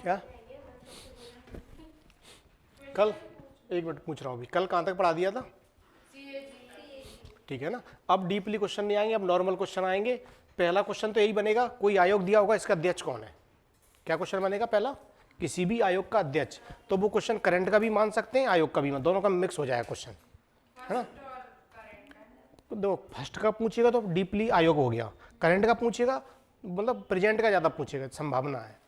क्या कल, एक मिनट पूछ रहा हूँ अभी, कल कहाँ तक पढ़ा दिया था? ठीक है ना। अब डीपली क्वेश्चन नहीं आएंगे, अब नॉर्मल क्वेश्चन आएंगे। पहला क्वेश्चन तो यही बनेगा, कोई आयोग दिया होगा, इसका अध्यक्ष कौन है? क्या क्वेश्चन बनेगा पहला? किसी भी आयोग का अध्यक्ष। तो वो क्वेश्चन करंट का भी मान सकते हैं, आयोग का भी मान, दोनों का मिक्स हो जाएगा क्वेश्चन, है ना। दो फर्स्ट का पूछेगा तो डीपली आयोग हो गया, करंट का पूछेगा मतलब प्रेजेंट का ज़्यादा पूछेगा, संभावना है।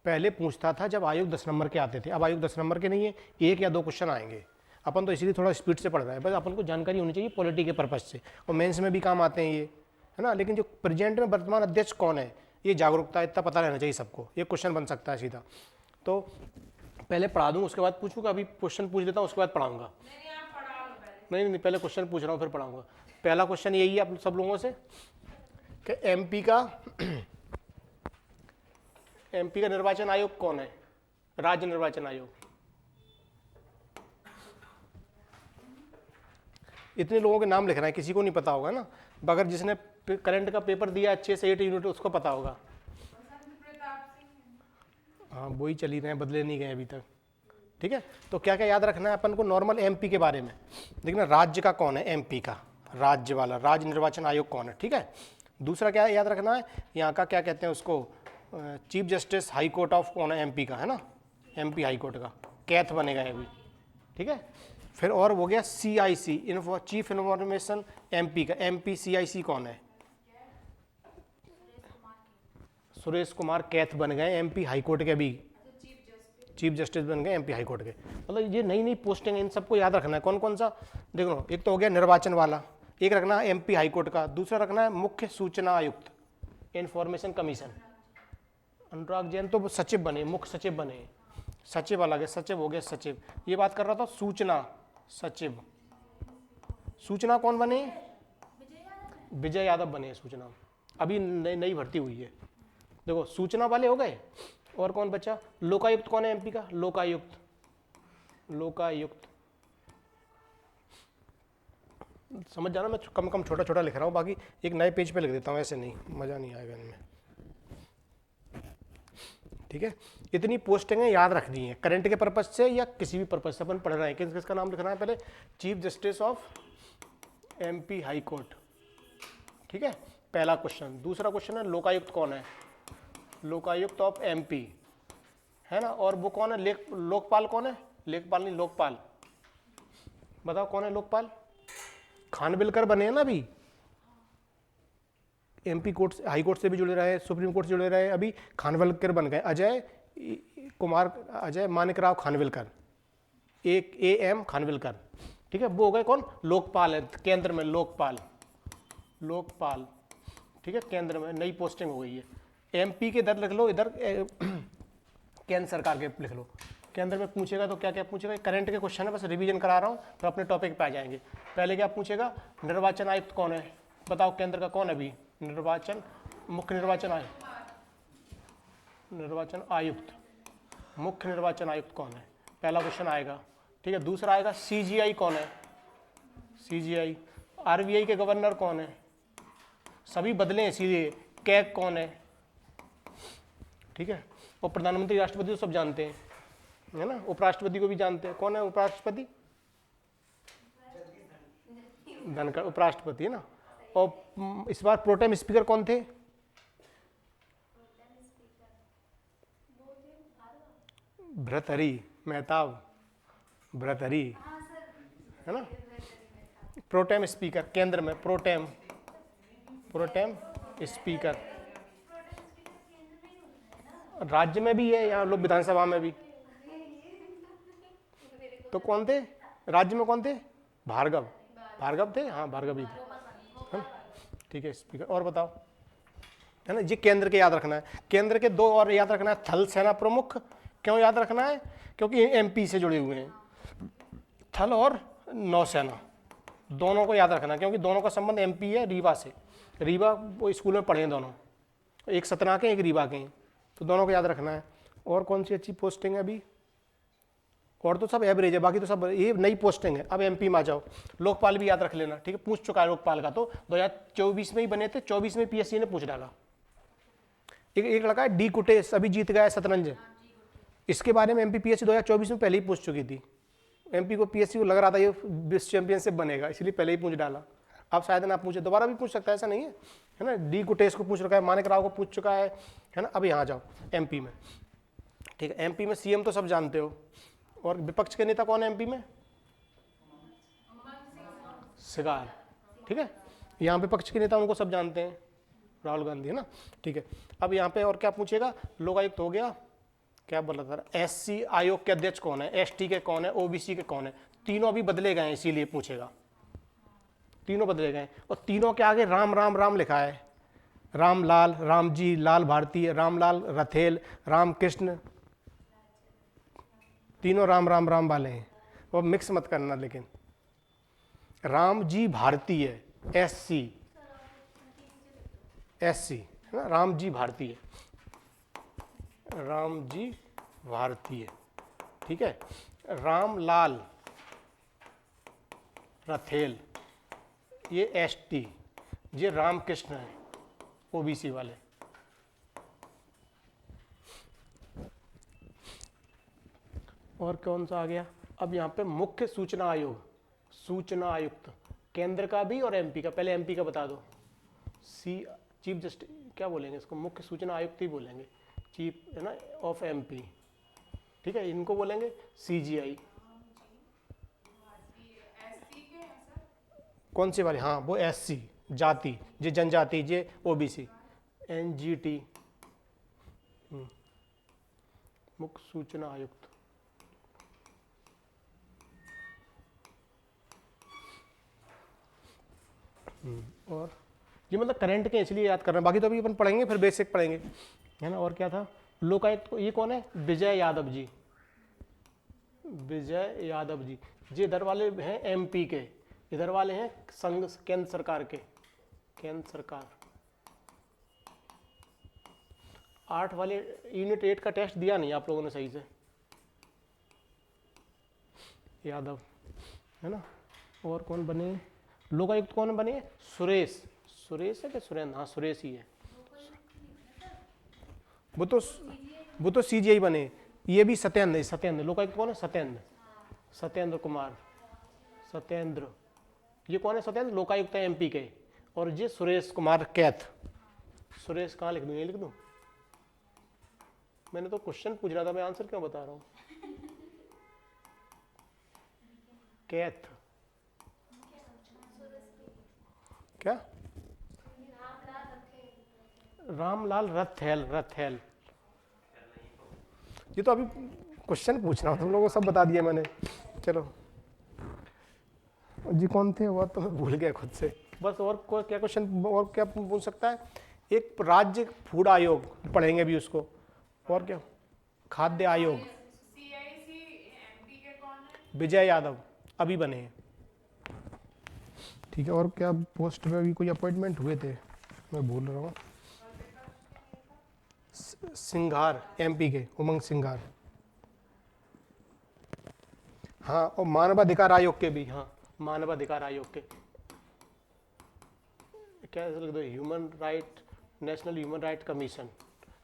पहले पूछता था जब आयोग 10 नंबर के आते थे, अब आयोग 10 नंबर के नहीं है, 1 या 2 क्वेश्चन आएंगे। अपन तो इसीलिए थोड़ा स्पीड से पढ़ रहे हैं, बस अपन को जानकारी होनी चाहिए पॉलिटी के पर्पज से, और मेंस में भी काम आते हैं ये, है ना। लेकिन जो प्रेजेंट में वर्तमान अध्यक्ष कौन है, ये जागरूकता इतना पता रहना चाहिए सबको, ये क्वेश्चन बन सकता है सीधा। तो पहले पढ़ा दूँ उसके बाद पूछूँगा, अभी क्वेश्चन पूछ लेता हूँ उसके बाद पढ़ाऊँगा। नहीं, पहले क्वेश्चन पूछ रहा हूँ फिर पढ़ाऊँगा। पहला क्वेश्चन यही है आप सब लोगों से कि एमपी का निर्वाचन आयोग कौन है? राज्य निर्वाचन आयोग। इतने लोगों के नाम लिख रहे हैं, किसी को नहीं पता होगा ना, अगर जिसने करंट का पेपर दिया अच्छे से 8 यूनिट उसको पता होगा। हाँ वही चल ही रहे हैं, बदले नहीं गए अभी तक। ठीक है, तो क्या क्या याद रखना है अपन को नॉर्मल एमपी के बारे में। देखना राज्य का कौन है, एमपी का राज्य वाला, राज्य निर्वाचन आयोग कौन है। ठीक है, दूसरा क्या याद रखना है, यहाँ का क्या कहते हैं उसको, chief justice high court of कौन है, एमपी का, है ना, एमपी हाई कोर्ट का कैथ बनेगा अभी। ठीक है, फिर और हो गया सीआईसी, चीफ इन्फॉर्मेशन एमपी का, एमपी सीआईसी कौन है? सुरेश कुमार कैथ बन गए एमपी हाई कोर्ट के, अभी चीफ जस्टिस बन गए एमपी हाई कोर्ट के। मतलब ये नई नई पोस्टिंग है, इन सबको याद रखना है। कौन कौन सा देखो, एक तो हो गया निर्वाचन वाला, एक रखना है एमपी हाई कोर्ट का, दूसरा रखना है मुख्य सूचना आयुक्त, इंफॉर्मेशन कमीशन। अनुराग जैन तो सचिव बने, मुख्य सचिव बने, सचिव अलग है, सचिव हो गया सचिव। ये बात कर रहा था सूचना सचिव, सूचना कौन बने? विजय यादव बने सूचना, अभी नई भर्ती हुई है। देखो सूचना वाले हो गए, और कौन बचा? लोकायुक्त कौन है एमपी का? लोकायुक्त, लोकायुक्त समझ जाना, मैं कम कम छोटा छोटा लिख रहा हूँ, बाकी एक नए पेज पे लिख देता हूँ, ऐसे नहीं मज़ा नहीं आएगा इनमें। ठीक है, इतनी पोस्टिंगें याद रखनी है, करंट के पर्पज से या किसी भी पर्पज से अपन पढ़ रहे हैं। किस किसका नाम लिखना है पहले? Chief justice of MP high court. ठीक है, पहला क्वेश्चन। दूसरा क्वेश्चन है लोकायुक्त कौन है? लोकायुक्त ऑफ एमपी, है ना। और वो कौन है? लोकपाल कौन है? लेखपाल नहीं, लोकपाल। बताओ कौन है लोकपाल? खानविलकर बने हैं ना अभी, एमपी कोर्ट से, हाई कोर्ट से भी जुड़े रहे, सुप्रीम कोर्ट से जुड़े रहे, अभी खानविलकर बन गए, अजय मानिकराव खानविलकर, एक AM खानविलकर। ठीक है, वो हो गए कौन? लोकपाल है केंद्र में, लोकपाल, लोकपाल। ठीक है, केंद्र में नई पोस्टिंग हो गई है। एमपी के इधर लिख लो, इधर केंद्र सरकार के लिख लो। केंद्र में पूछेगा तो क्या क्या पूछेगा, करंट के क्वेश्चन है, बस रिवीजन करा रहा हूँ, फिर अपने टॉपिक पे आ जाएंगे। पहले क्या पूछेगा? निर्वाचन आयुक्त कौन है? बताओ केंद्र का कौन है अभी? निर्वाचन, मुख्य निर्वाचन आयुक्त, निर्वाचन आयुक्त, मुख्य निर्वाचन आयुक्त कौन है? पहला क्वेश्चन आएगा। ठीक है, दूसरा आएगा CGI कौन है? CGI। RBI के गवर्नर कौन है? सभी बदले इसीलिए। कैग कौन है? ठीक है, और प्रधानमंत्री राष्ट्रपति तो सब जानते हैं, है ना। उपराष्ट्रपति को भी जानते हैं, कौन है उपराष्ट्रपति? धनखड़ उपराष्ट्रपति है ना। और इस बार प्रोटेम स्पीकर कौन थे? भर्तृहरि मेहताब, भर्तृहरि, है ना। प्रोटेम स्पीकर केंद्र में, प्रोटेम स्पीकर। राज्य में भी है, यहाँ लोग विधानसभा में भी। तो कौन थे राज्य में? कौन थे? भार्गव थे, हाँ भार्गव ही थे। ठीक है, स्पीकर। और बताओ, है ना। ये केंद्र के याद रखना है। केंद्र के दो और याद रखना है, थल सेना प्रमुख। क्यों याद रखना है? क्योंकि एमपी से जुड़े हुए हैं। थल और नौसेना दोनों को याद रखना है, क्योंकि दोनों का संबंध एमपी है रीवा से। रीवा वो स्कूल में पढ़े हैं दोनों, एक सतना के एक रीवा के हैं, तो दोनों को याद रखना है। और कौन सी अच्छी पोस्टिंग है अभी? और तो सब एवरेज है, बाकी तो सब ये नई पोस्टिंग है। अब एमपी में आ जाओ, लोकपाल भी याद रख लेना। ठीक है, पूछ चुका है लोकपाल का, तो 2024 में ही बने थे, 24 में PSC ने पूछ डाला। एक लड़का है D कुटेश, अभी जीत गया है शतरंज, इसके बारे में एमपीपीएससी 2024 में पहले ही पूछ चुकी थी। एमपी को पीएससी को लग रहा था ये विश्व चैंपियनशिप बनेगा, इसलिए पहले ही पूछ डाला। अब शायद ना पूछे, दोबारा भी पूछ सकता है, ऐसा नहीं है ना। डी गुटेश को पूछ रखा है, मानिक राव को पूछ चुका है ना। अब यहाँ जाओ एमपी में, ठीक है। एमपी में सीएम तो सब जानते हो, और विपक्ष के नेता कौन है एमपी में? सिगार, ठीक है। यहाँ विपक्ष के नेता उनको सब जानते हैं, राहुल गांधी, है ना, ठीक है। अब यहाँ पे और क्या पूछेगा? लोकायुक्त हो गया, क्या बोला था, एससी आयोग के अध्यक्ष कौन है, एसटी के कौन है, ओबीसी के कौन है। तीनों अभी बदले गए हैं, इसीलिए पूछेगा, तीनों बदले गए, और तीनों के आगे राम राम राम लिखा है। रामलाल, रामजी, लाल भारती, रामलाल रथेल, रामकृष्ण, तीनों राम राम राम वाले हैं। वो मिक्स मत करना, लेकिन राम जी भारतीय, एससी, एससी है ना, राम जी भारतीय, राम जी भारतीय, ठीक है। रामलाल रथेल ये एसटी, ये रामकृष्ण है ओबीसी वाले। और कौन सा आ गया? अब यहाँ पे मुख्य सूचना आयोग, सूचना आयुक्त, केंद्र का भी और एमपी का। पहले एमपी का बता दो, चीफ जस्टिस, क्या बोलेंगे इसको? मुख्य सूचना आयुक्त ही बोलेंगे, चीफ है ना ऑफ एमपी, ठीक है। इनको बोलेंगे सीजीआई। कौन सी वाली? हाँ वो एससी जाति, जे जनजाति, जे ओबीसी, एनजीटी, मुख्य सूचना आयुक्त। और ये मतलब करंट के, इसलिए याद कर रहे हैं, बाकी तो अभी अपन पढ़ेंगे, फिर बेसिक पढ़ेंगे, है ना। और क्या था? लोकायुक्त, ये कौन है? विजय यादव जी, विजय यादव जी। ये इधर वाले हैं एमपी के, इधर वाले हैं संघ, केंद्र सरकार के, केंद्र सरकार। 8 वाले, यूनिट 8 का टेस्ट दिया नहीं आप लोगों ने सही से, यादव, है ना। और कौन बने लोकायुक्त? कौन बने? सुरेश, सुरेश है क्या सुरेंद्र? हाँ सुरेश ही है। वो तो सीजीआई बने। ये भी सत्येंद्र, सत्येंद्र लोकायुक्त कौन है? सत्येंद्र, सत्येंद्र कुमार, सत्येंद्र। ये कौन है? सत्येंद्र लोकायुक्त है एमपी के। और ये सुरेश कुमार कैथ। सुरेश कहाँ लिख दूँ? ये लिख दूँ? मैंने तो क्वेश्चन पूछ रहा था, मैं आंसर क्यों बता रहा हूँ? कैथ, क्या? रामलाल रथेल, रथेल। ये तो अभी क्वेश्चन पूछ रहा हूँ, तुम लोगों को सब बता दिया मैंने। चलो जी, कौन थे वो तो मैं भूल गया खुद से। बस और क्या क्वेश्चन, और क्या पूछ सकता है? एक राज्य फूड आयोग पढ़ेंगे अभी उसको, और क्या? खाद्य आयोग, विजय यादव अभी बने हैं, ठीक है। और क्या पोस्ट पे अभी कोई अपॉइंटमेंट हुए थे, मैं भूल रहा हूँ। सिंघार एमपी के, उमंग सिंघार। हाँ, और मानवाधिकार आयोग के भी, हाँ मानवाधिकार आयोग के क्या लिख दो? Human right, national human right commission.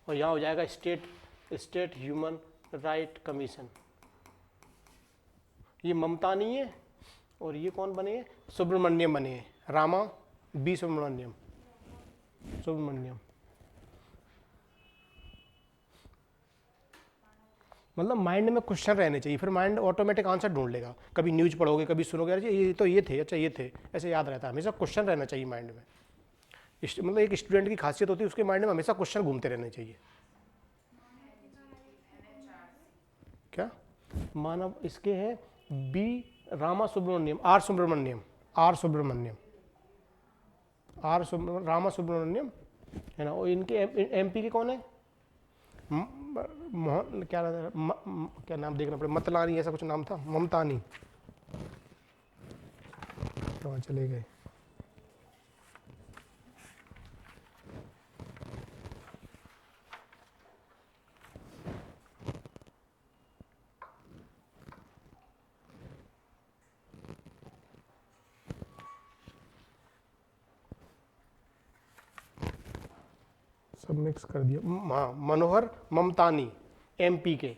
और यहाँ हो जाएगा स्टेट ह्यूमन राइट कमीशन। ये ममता नहीं है। और ये कौन बने हैं? सुब्रमण्यम बने हैं, रामा बी सुब्रमण्यम, सुब्रमण्यम। मतलब माइंड में क्वेश्चन रहने चाहिए, फिर माइंड ऑटोमेटिक आंसर ढूंढ लेगा। कभी न्यूज पढ़ोगे, कभी सुनोगे, अरे ये तो ये थे, अच्छा ये थे, ऐसे याद रहता है। हमेशा क्वेश्चन रहना चाहिए माइंड में। मतलब एक स्टूडेंट की खासियत होती है, उसके माइंड में हमेशा क्वेश्चन घूमते रहने चाहिए। क्या मानव? इसके हैं B Rama Subramaniam, R Subramaniam, R Subramaniam, Rama Subramaniam, है ना। और इनके एमपी के कौन है? मोहन, क्या क्या नाम देखना पड़े, मतलानी ऐसा कुछ नाम था, ममतानी, कहाँ चले गए? सब मिक्स कर दिया। हाँ, मनोहर ममतानी एमपी के,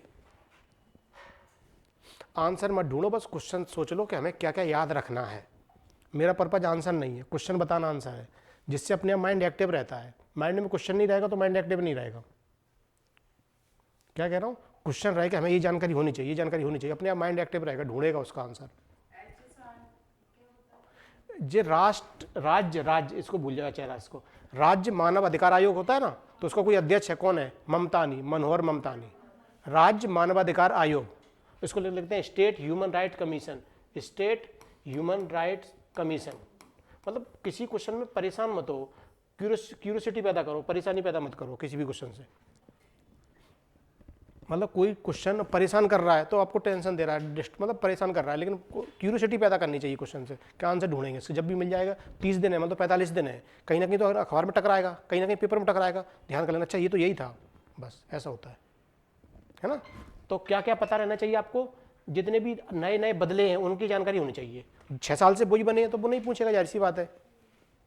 आंसर मत ढूंढो, बस क्वेश्चन सोच लो कि हमें क्या क्या याद रखना है। मेरा पर्पज आंसर नहीं है, क्वेश्चन बताना आंसर है, जिससे अपने माइंड एक्टिव रहता है। माइंड में क्वेश्चन नहीं रहेगा तो माइंड एक्टिव नहीं रहेगा। क्या कह रहा हूँ, क्वेश्चन रहेगा हमें ये जानकारी होनी चाहिए, ये जानकारी होनी चाहिए, अपने आप माइंड एक्टिव रहेगा, ढूंढेगा उसका आंसर। ये राष्ट्र राज्य राज्य इसको भूल जाएगा चेहरा, इसको राज्य मानव अधिकार आयोग होता है ना, तो उसका कोई अध्यक्ष है, कौन है, ममतानी, मनोहर ममतानी। राज्य मानवाधिकार आयोग, इसको लिखते हैं state human right commission, state human rights commission. मतलब किसी क्वेश्चन में परेशान मत हो, क्यूरियोसिटी पैदा करो, परेशानी पैदा मत करो किसी भी क्वेश्चन से। मतलब कोई क्वेश्चन परेशान कर रहा है तो आपको टेंशन दे रहा है, मतलब परेशान कर रहा है, लेकिन क्यूरियोसिटी पैदा करनी चाहिए क्वेश्चन से, क्या आंसर ढूंढेंगे इसके, जब भी मिल जाएगा। 30 दिन है, मतलब 45 दिन है, कहीं ना कहीं तो अखबार में टकराएगा, कहीं ना कहीं पेपर में टकराएगा, ध्यान कर लेना, अच्छा ये तो यही था, बस ऐसा होता है ना। तो क्या क्या पता रहना चाहिए आपको, जितने भी नए नए बदले हैं उनकी जानकारी होनी चाहिए। 6 साल से वही बने हैं तो वो नहीं पूछेगा, जाहिर सी बात है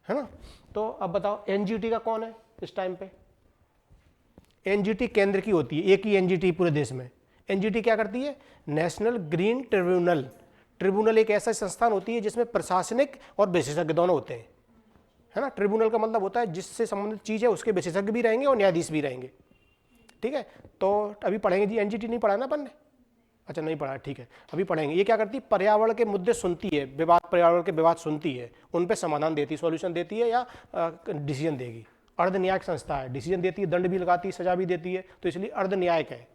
ना। तो अब बताओ एनजीटी का कौन है इस टाइम पे। एनजीटी केंद्र की होती है, एक ही एनजीटी पूरे देश में। एनजीटी क्या करती है, नेशनल ग्रीन ट्रिब्यूनल। ट्रिब्यूनल एक ऐसा संस्थान होती है जिसमें प्रशासनिक और विशेषज्ञ दोनों होते हैं, है ना। ट्रिब्यूनल का मतलब होता है जिससे संबंधित चीज़ है उसके विशेषज्ञ भी रहेंगे और न्यायाधीश भी रहेंगे, ठीक है। तो अभी पढ़ेंगे जी, एनजीटी नहीं पढ़ा ना अपन ने, अच्छा नहीं पढ़ा, ठीक है, अभी पढ़ेंगे। ये क्या करती है, पर्यावरण के मुद्दे सुनती है, विवाद, पर्यावरण के विवाद सुनती है, उन पर समाधान देती है, सॉल्यूशन देती है या डिसीजन देगी। अर्ध न्यायिक संस्था है, डिसीजन देती है, दंड भी लगाती है, सजा भी देती है, तो इसलिए अर्ध न्यायिक है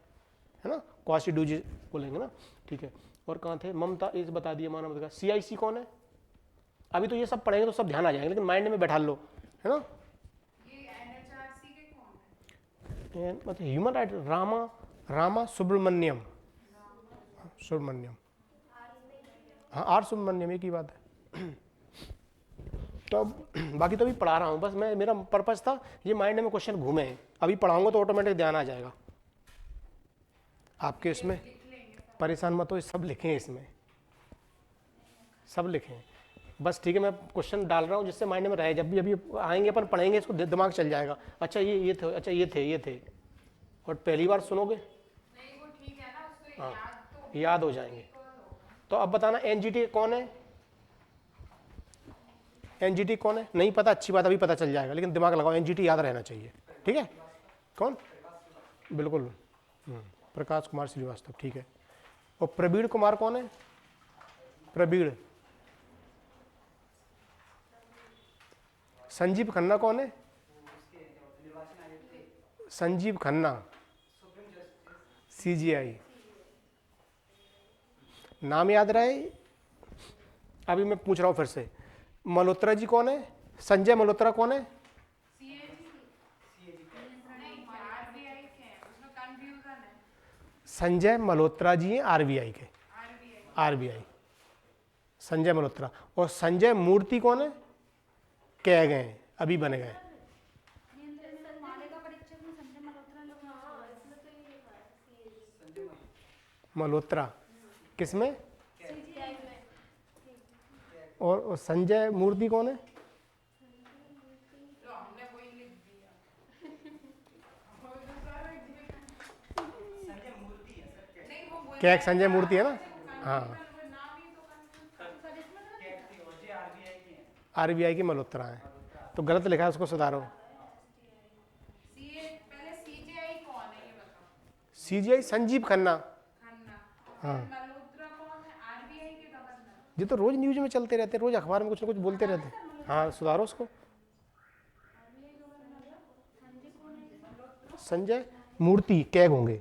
ना, क्वासी डूजी बोलेंगे ना, ठीक है। और कहाँ थे, ममता, इस बता दिए मानव अधिकार। सीआईसी कौन है, अभी तो ये सब पढ़ेंगे तो सब ध्यान आ जाएंगे, लेकिन माइंड में बैठा लो, है ना। मतलब ह्यूमन राइट, रामा सुब्रमण्यम, हाँ आर सुब्रमण्यम, एक ही बात है। तो बाकी तो अभी पढ़ा रहा हूँ, बस मैं, मेरा पर्पस था ये माइंड में क्वेश्चन घूमे, अभी पढ़ाऊंगा तो ऑटोमेटिक ध्यान आ जाएगा आपके। इसमें परेशान मत हो, सब लिखें, इसमें सब लिखें बस, ठीक है। मैं क्वेश्चन डाल रहा हूँ जिससे माइंड में रहे, जब भी अभी आएंगे अपन पढ़ेंगे इसको, दिमाग चल जाएगा, अच्छा ये थे, अच्छा ये थे, और पहली बार सुनोगे नहीं, वो ठीक है ना, उसको हाँ याद हो जाएंगे। तो अब बताना एनजीटी कौन है, एनजीटी कौन है, नहीं पता, अच्छी बात, अभी पता चल जाएगा, लेकिन दिमाग लगाओ, एनजीटी याद रहना चाहिए, ठीक है। कौन, बिल्कुल प्रकाश कुमार श्रीवास्तव, ठीक है। और प्रवीण कुमार कौन है, प्रवीण। संजीव खन्ना कौन है, संजीव खन्ना, सीजीआई। नाम याद रहे, अभी मैं पूछ रहा हूँ फिर से। मल्होत्रा जी कौन है, संजय मल्होत्रा कौन है, संजय मल्होत्रा जी हैं आरबीआई के, आरबीआई संजय मल्होत्रा। और संजय मूर्ति कौन है, कह गए अभी बने गए, मल्होत्रा किसमें, और संजय मूर्ति कौन है, क्या एक संजय मूर्ति है ना, हाँ आरबीआई की मल्होत्रा है, तो गलत लिखा है, उसको सुधारो। सीजीआई संजीव खन्ना, हाँ ये तो रोज न्यूज में चलते रहते, रोज अखबार में कुछ ना कुछ बोलते रहते, हाँ सुधारो उसको। संजय मूर्ति कैग होंगे,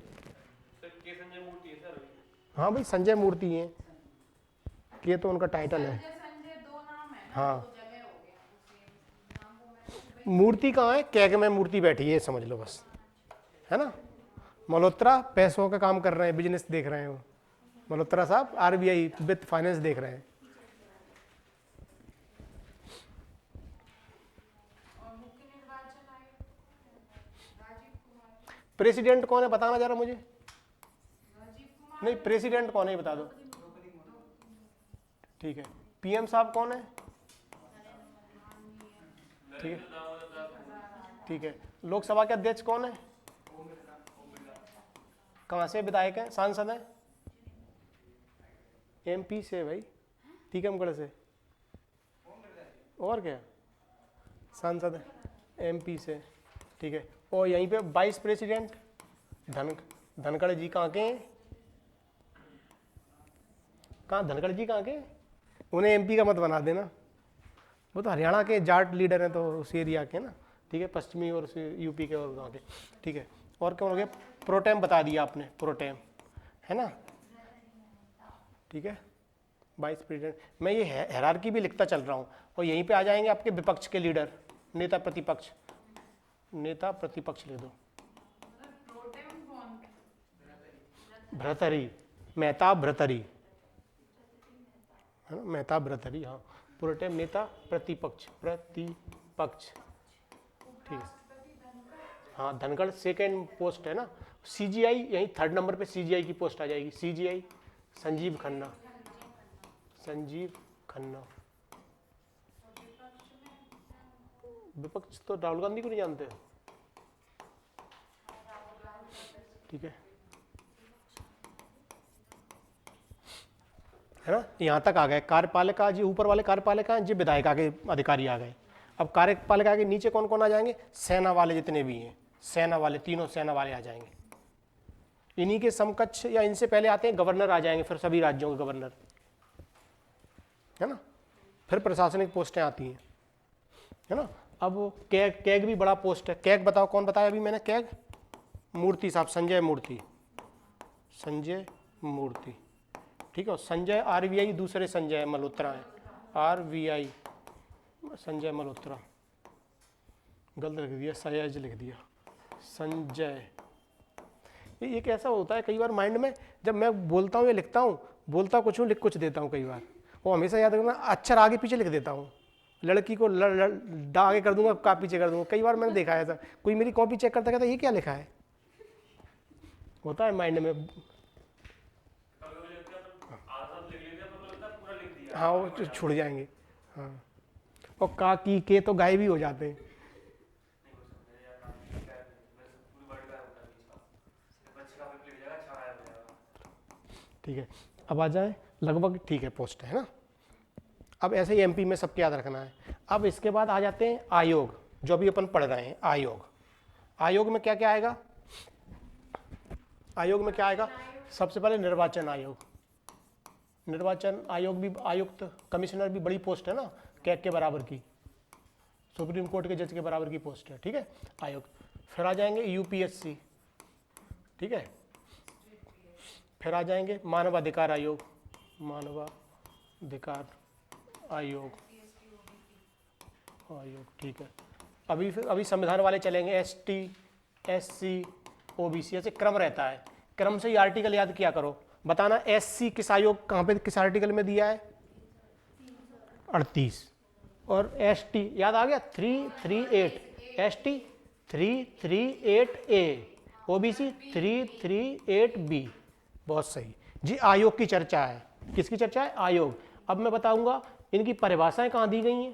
हाँ भाई संजय मूर्ति हैं, ये तो उनका टाइटल है, हाँ मूर्ति कहाँ है, कैग में मूर्ति बैठी है, समझ लो बस, है ना। मल्होत्रा पैसों का काम कर रहे हैं, बिजनेस देख रहे हैं वो, मल्होत्रा साहब आरबीआई वित्त फाइनेंस देख रहे हैं। प्रेसिडेंट कौन है बताना जरा मुझे, नहीं प्रेसिडेंट कौन है बता दो, ठीक है। पीएम साहब कौन है, ठीक है, ठीक है। लोकसभा के अध्यक्ष कौन है, कहाँ से विधायक हैं, सांसद हैं, एमपी से भाई, टीकमगढ़ से। और क्या, सांसद एमपी से, ठीक है। और यहीं पे वाइस प्रेसिडेंट धनखड़ जी कहाँ के हैं? कहाँ धनखड़ जी कहाँ के? उन्हें एमपी का मत बना देना, वो तो हरियाणा के जाट लीडर हैं, तो उस एरिया के ना, ठीक है, पश्चिमी और यूपी के और गाँव के, ठीक है। और कौन हो गया? प्रोटेम बता दिया आपने, प्रोटेम है ना, ठीक है, वाइस प्रेसिडेंट। मैं ये हायरार्की भी लिखता चल रहा हूँ। और यहीं पे आ जाएंगे आपके विपक्ष के लीडर, नेता प्रतिपक्ष, नेता प्रतिपक्ष लिख दो, भर्तृहरि, मेहताब भर्तृहरि, है ना, मेहताब भर्तृहरि, हाँ। प्रोटेम नेता प्रतिपक्ष, प्रतिपक्ष, ठीक है, हाँ। धनखड़ सेकेंड पोस्ट है ना। सीजीआई यहीं थर्ड नंबर पे सीजीआई की पोस्ट आ जाएगी, सीजीआई संजीव खन्ना, संजीव खन्ना। विपक्ष तो राहुल गांधी को नहीं जानते, ठीक है ना। यहाँ तक आ गए कार्यपालिका जी, ऊपर वाले कार्यपालिका जी, विधायिका के अधिकारी आ गए। अब कार्यपालिका के नीचे कौन कौन आ जाएंगे? सेना वाले जितने भी हैं, सेना वाले, तीनों सेना वाले आ जाएंगे। इन्हीं के समकक्ष या इनसे पहले आते हैं गवर्नर आ जाएंगे, फिर सभी राज्यों के गवर्नर, है ना। फिर प्रशासनिक पोस्टें आती हैं, है ना। अब कैग, कैग भी बड़ा पोस्ट है। कैग बताओ कौन बताया अभी मैंने? कैग मूर्ति साहब, संजय मूर्ति, संजय मूर्ति, ठीक है। संजय आरवीआई दूसरे संजय मल्होत्रा है, आरवीआई संजय मल्होत्रा, गलत लिख दिया, सयाज लिख दिया, संजय। ये कैसा होता है कई बार माइंड में, जब मैं बोलता हूँ या लिखता हूँ, बोलता कुछ हूँ लिख कुछ देता हूँ कई बार, वो हमेशा याद रखना, अक्षर आगे पीछे लिख देता हूँ। लड़की को डा आगे कर दूंगा, का पीछे कर दूंगा। कई बार मैंने देखा है ऐसा, कोई मेरी कॉपी चेक करता कहता ये क्या लिखा है, होता है माइंड में। हाँ वो छुड़ जाएंगे, हाँ। और का की के तो गायब ही हो जाते हैं। ठीक है, अब आ जाए लगभग, ठीक है, पोस्ट है ना। अब ऐसे ही एमपी में सबके याद रखना है। अब इसके बाद आ जाते हैं आयोग, जो अभी अपन पढ़ रहे हैं, आयोग। आयोग में क्या क्या आएगा? आयोग में क्या आएगा? सबसे पहले निर्वाचन आयोग। निर्वाचन आयोग भी, आयुक्त, कमिश्नर भी बड़ी पोस्ट है ना, कैग के बराबर की, सुप्रीम कोर्ट के जज के बराबर की पोस्ट है, ठीक है, आयोग। फिर आ जाएंगे यूपीएससी, ठीक है। फिर आ जाएंगे मानवाधिकार आयोग, मानवाधिकार आयोग, आयोग, ठीक है। अभी संविधान वाले चलेंगे, एसटी, एससी, ओबीसी, ऐसे क्रम रहता है। क्रम से ही आर्टिकल याद किया करो। बताना एससी किस आयोग, कहाँ पे, किस आर्टिकल में दिया है? 38। और एसटी याद आ गया, 338, एसटी 338A, ओबीसी 338B। बहुत सही जी। आयोग की चर्चा है, किसकी चर्चा है? आयोग। अब मैं बताऊंगा इनकी परिभाषाएं कहाँ दी गई हैं।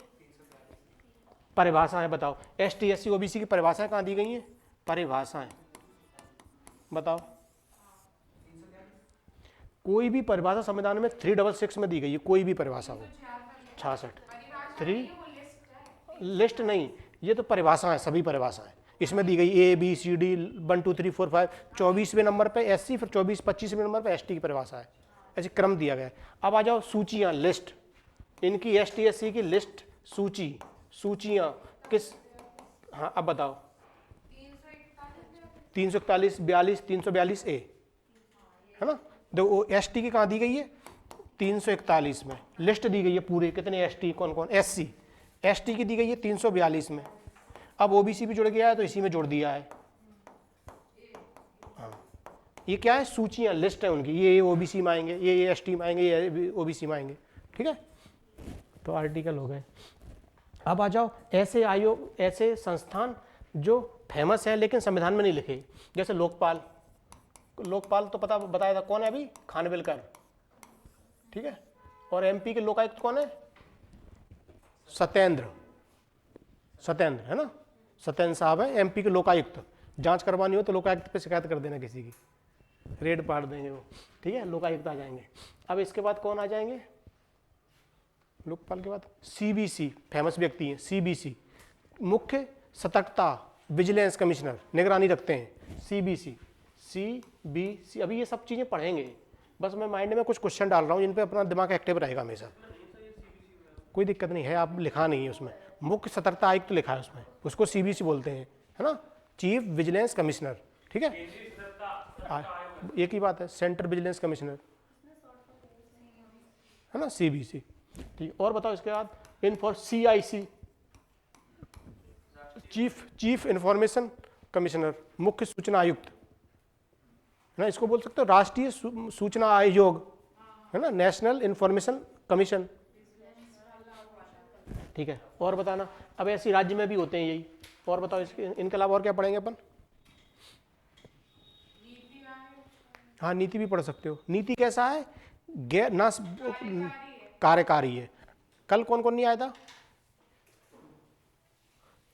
परिभाषाएं बताओ, एसटी, एससी, ओबीसी की परिभाषाएं कहाँ दी गई हैं? परिभाषाएं बताओ। कोई भी परिभाषा संविधान में 366 में दी गई है, कोई भी परिभाषा हो। 66 3 लिस्ट नहीं, ये तो परिभाषा है, सभी परिभाषाएं इसमें दी गई, ए बी सी डी 1 2 3 4 5। 24वें नंबर पे एससी, फिर 25वें नंबर पे एसटी की परिभाषा है, ऐसे क्रम दिया गया है। अब आ जाओ सूचियाँ, लिस्ट, इनकी एसटी एससी की लिस्ट, सूची, सूचियाँ किस, हाँ अब बताओ। 341, 42, 342A, है ना। देखो एसटी की कहाँ दी गई है? 341 में लिस्ट दी गई है पूरे, कितने एसटी, कौन कौन। एससी, एसटी की दी गई है 342 में। अब ओबीसी भी जुड़ गया है तो इसी में जोड़ दिया है। हाँ, ये क्या है? सूचियाँ, लिस्ट है उनकी, ये ओबीसी में आएंगे, ये एसटी में आएंगे, ये ओबीसी में आएंगे, ठीक है। तो आर्टिकल हो गए। अब आ जाओ ऐसे आयोग, ऐसे संस्थान जो फेमस है लेकिन संविधान में नहीं लिखे, जैसे लोकपाल। लोकपाल तो पता बताया था कौन है अभी? खानविलकर, ठीक है। और एमपी के लोकायुक्त कौन है? सत्येंद्र, सत्येंद्र, है ना, सत्येंद्र साहब है एमपी के लोकायुक्त। जांच करवानी हो तो लोकायुक्त पे शिकायत कर देना किसी की, रेड पाड़ देंगे वो, ठीक है, लोकायुक्त आ जाएंगे। अब इसके बाद कौन आ जाएंगे, लोकपाल के बाद सीबीसी, फेमस व्यक्ति हैं सीबीसी, मुख्य सतर्कता विजिलेंस कमिश्नर, निगरानी रखते हैं सीबीसी, सीबीसी। अभी ये सब चीज़ें पढ़ेंगे, बस मैं माइंड में कुछ क्वेश्चन डाल रहा हूँ जिन पे अपना दिमाग एक्टिव रहेगा हमेशा। कोई दिक्कत नहीं है, आप लिखा नहीं है उसमें, मुख्य सतर्कता आयुक्त तो लिखा है उसमें, उसको सीबीसी बोलते हैं, है ना, चीफ विजिलेंस कमिश्नर, ठीक है, एक ही बात है, सेंट्रल विजिलेंस कमिश्नर, है ना, सीबीसी, ठीक। और बताओ इसके बाद इन्फॉर सीआईसी, चीफ इंफॉर्मेशन कमिश्नर, मुख्य सूचना आयुक्त, है ना, इसको बोल सकते हो राष्ट्रीय सूचना आयोग, है ना, नेशनल इंफॉर्मेशन कमीशन, ठीक है। और बताना, अब ऐसी राज्य में भी होते हैं यही, और बताओ इसके इनके अलावा और क्या पढ़ेंगे अपन। हाँ, नीति भी पढ़ सकते हो। नीति कैसा है, गैर ना कार्यकारी है। कल कौन कौन नहीं आया था,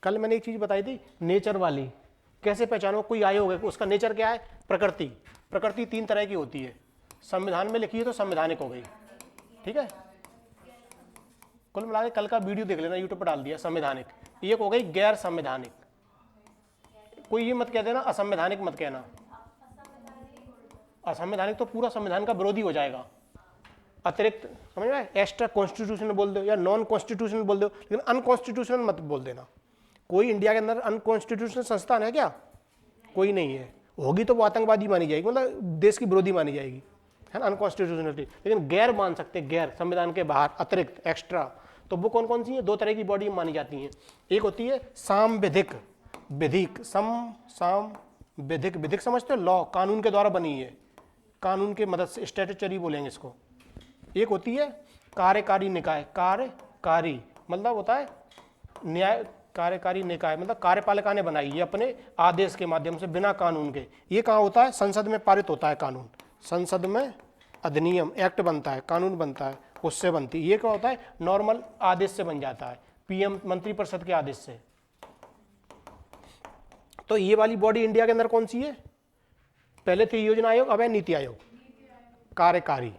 कल मैंने एक चीज बताई थी नेचर वाली, कैसे पहचानो कोई आयोग है, उसका नेचर क्या है, प्रकृति। प्रकृति 3 तरह की होती है, संविधान में लिखी है तो संवैधानिक हो गई, ठीक है। कुल मिला के कल का वीडियो देख लेना, यूट्यूब पर डाल दिया, संवैधानिक। एक हो गई गैर संवैधानिक, कोई ये मत कह देना असंवैधानिक मत कहना, असंवैधानिक तो पूरा संविधान का विरोधी हो जाएगा, अतिरिक्त, समझ में, एक्स्ट्रा कॉन्स्टिट्यूशनल बोल दो या नॉन कॉन्स्टिट्यूशनल बोल दो, लेकिन अनकॉन्स्टिट्यूशनल मत बोल देना। कोई इंडिया के अंदर अनकॉन्स्टिट्यूशनल संस्थान है क्या, कोई नहीं है, होगी तो वो आतंकवादी मानी जाएगी, मतलब देश की विरोधी मानी जाएगी, है ना, अनकॉन्स्टिट्यूशनलिटी। लेकिन गैर मान सकते, गैर, संविधान के बाहर, अतिरिक्त, एक्स्ट्रा। तो वो कौन कौन सी है, 2 तरह की बॉडी मानी जाती हैं। एक होती है सांविधिक, विधिक, सांविधिक, विधिक समझते हो, लॉ, कानून के द्वारा बनी है, कानून के मदद से, स्टैट्यूटरी बोलेंगे इसको। एक होती है कार्यकारी निकाय, कार्यकारी मतलब होता है न्याय, कार्यकारी निकाय मतलब कार्यपालिका ने बनाई है अपने आदेश के माध्यम से, बिना कानून के। ये कहाँ होता है, संसद में पारित होता है कानून, संसद में अधिनियम, एक्ट बनता है, कानून बनता है, उससे बनती है। ये क्या होता है, नॉर्मल आदेश से बन जाता है, पीएम मंत्रिपरिषद के आदेश से। तो ये वाली बॉडी इंडिया के अंदर कौन सी है, पहले थी योजना आयोग, अब है नीति आयोग, कार्यकारी,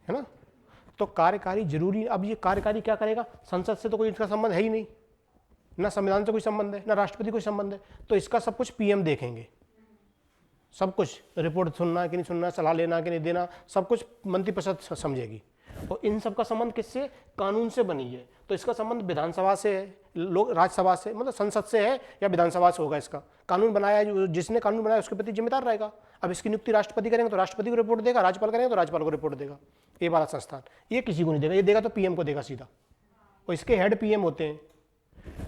है ना। तो कार्यकारी जरूरी, अब ये कार्यकारी क्या करेगा, संसद से तो कोई इसका संबंध है ही नहीं, ना संविधान से कोई संबंध है, ना राष्ट्रपति कोई संबंध है, तो इसका सब कुछ पीएम देखेंगे, सब कुछ, रिपोर्ट सुनना है कि नहीं सुनना, सलाह लेना कि नहीं देना, सब कुछ मंत्रिपरिषद समझेगी। और इन सब का संबंध किससे, कानून से बनी है, तो इसका संबंध विधानसभा से है, लोग राज्यसभा से, मतलब संसद से है या विधानसभा से होगा। इसका कानून बनाया है, जिसने कानून बनाया उसके प्रति जिम्मेदार रहेगा। अब इसकी नियुक्ति राष्ट्रपति करेंगे तो राष्ट्रपति को रिपोर्ट देगा, राज्यपाल करेंगे तो राज्यपाल को रिपोर्ट देगा। ये वाला संस्थान ये किसी को नहीं देगा, ये देगा तो पीएम को देगा सीधा, और इसके हेड पीएम होते हैं।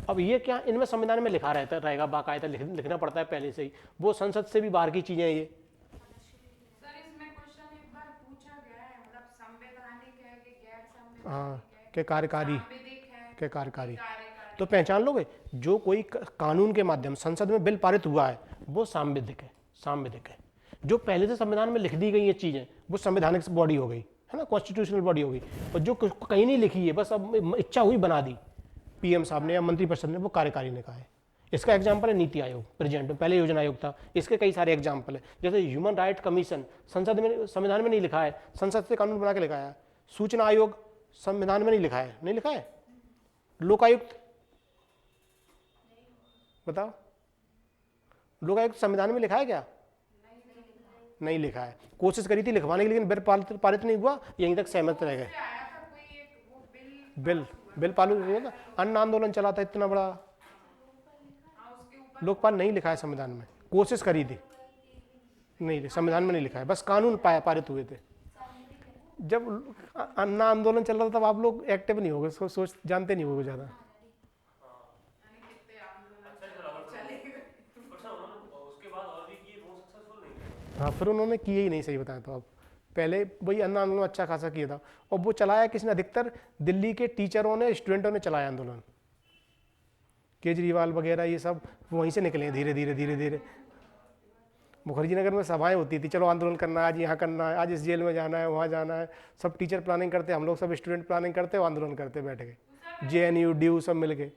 अब ये क्या, इनमें संविधान में लिखा रहता रहेगा, बाकायदा लिखना पड़ता है पहले से ही, वो संसद से भी बाहर की चीजें हैं ये। हाँ, के कार्यकारी, के कार्यकारी, तो पहचान लोगे, जो कोई कानून के माध्यम संसद में बिल पारित हुआ है वो सांविधिक है, सांविधिक है। जो पहले से संविधान में लिख दी गई ये चीजें वो संवैधानिक बॉडी हो गई, है ना, कॉन्स्टिट्यूशनल बॉडी हो गई। और जो कहीं नहीं लिखी है, बस अब इच्छा हुई बना दी पीएम साहब ने या मंत्रिपरिषद ने, वो कार्यकारी ने कहा है। इसका एग्जाम्पल है नीति आयोग, प्रेजेंट में, पहले योजना आयोग था, इसके कई सारे एग्जाम्पल है। जैसे ह्यूमन राइट कमीशन, संसद में, संविधान में नहीं लिखा है, संसद से कानून बना के लिखा है। सूचना आयोग संविधान में नहीं लिखा है, नहीं लिखा है। लोकायुक्त, बताओ, लोकायुक्त संविधान में लिखा है क्या, नहीं लिखा है। कोशिश करी थी लिखवाने की, लेकिन बिल पारित नहीं हुआ, यहीं तक सहमत रह गए। बिल पारित नहीं हुआ, अन्न आंदोलन चला था इतना बड़ा, लोकपाल नहीं लिखा है संविधान में, कोशिश करी थी, नहीं, संविधान में नहीं लिखा है, बस कानून पारित हुए थे। जब अन्ना आंदोलन चल रहा था तब आप लोग एक्टिव नहीं हो गए, सोच जानते नहीं होगे ज़्यादा। हाँ, फिर उन्होंने किए ही नहीं, सही बताया तो। अब पहले वही अन्ना आंदोलन अच्छा खासा किया था, और वो चलाया किसने, अधिकतर दिल्ली के टीचरों ने, स्टूडेंटों ने चलाया आंदोलन। केजरीवाल वगैरह ये सब वहीं से निकले धीरे धीरे धीरे धीरे। मुखर्जी नगर में सभाएं होती थी, चलो आंदोलन करना है, आज यहाँ करना है, आज इस जेल में जाना है, वहाँ जाना है, सब टीचर प्लानिंग करते, हम लोग सब स्टूडेंट प्लानिंग करते, आंदोलन करते बैठ के, JNU DU सब मिल के।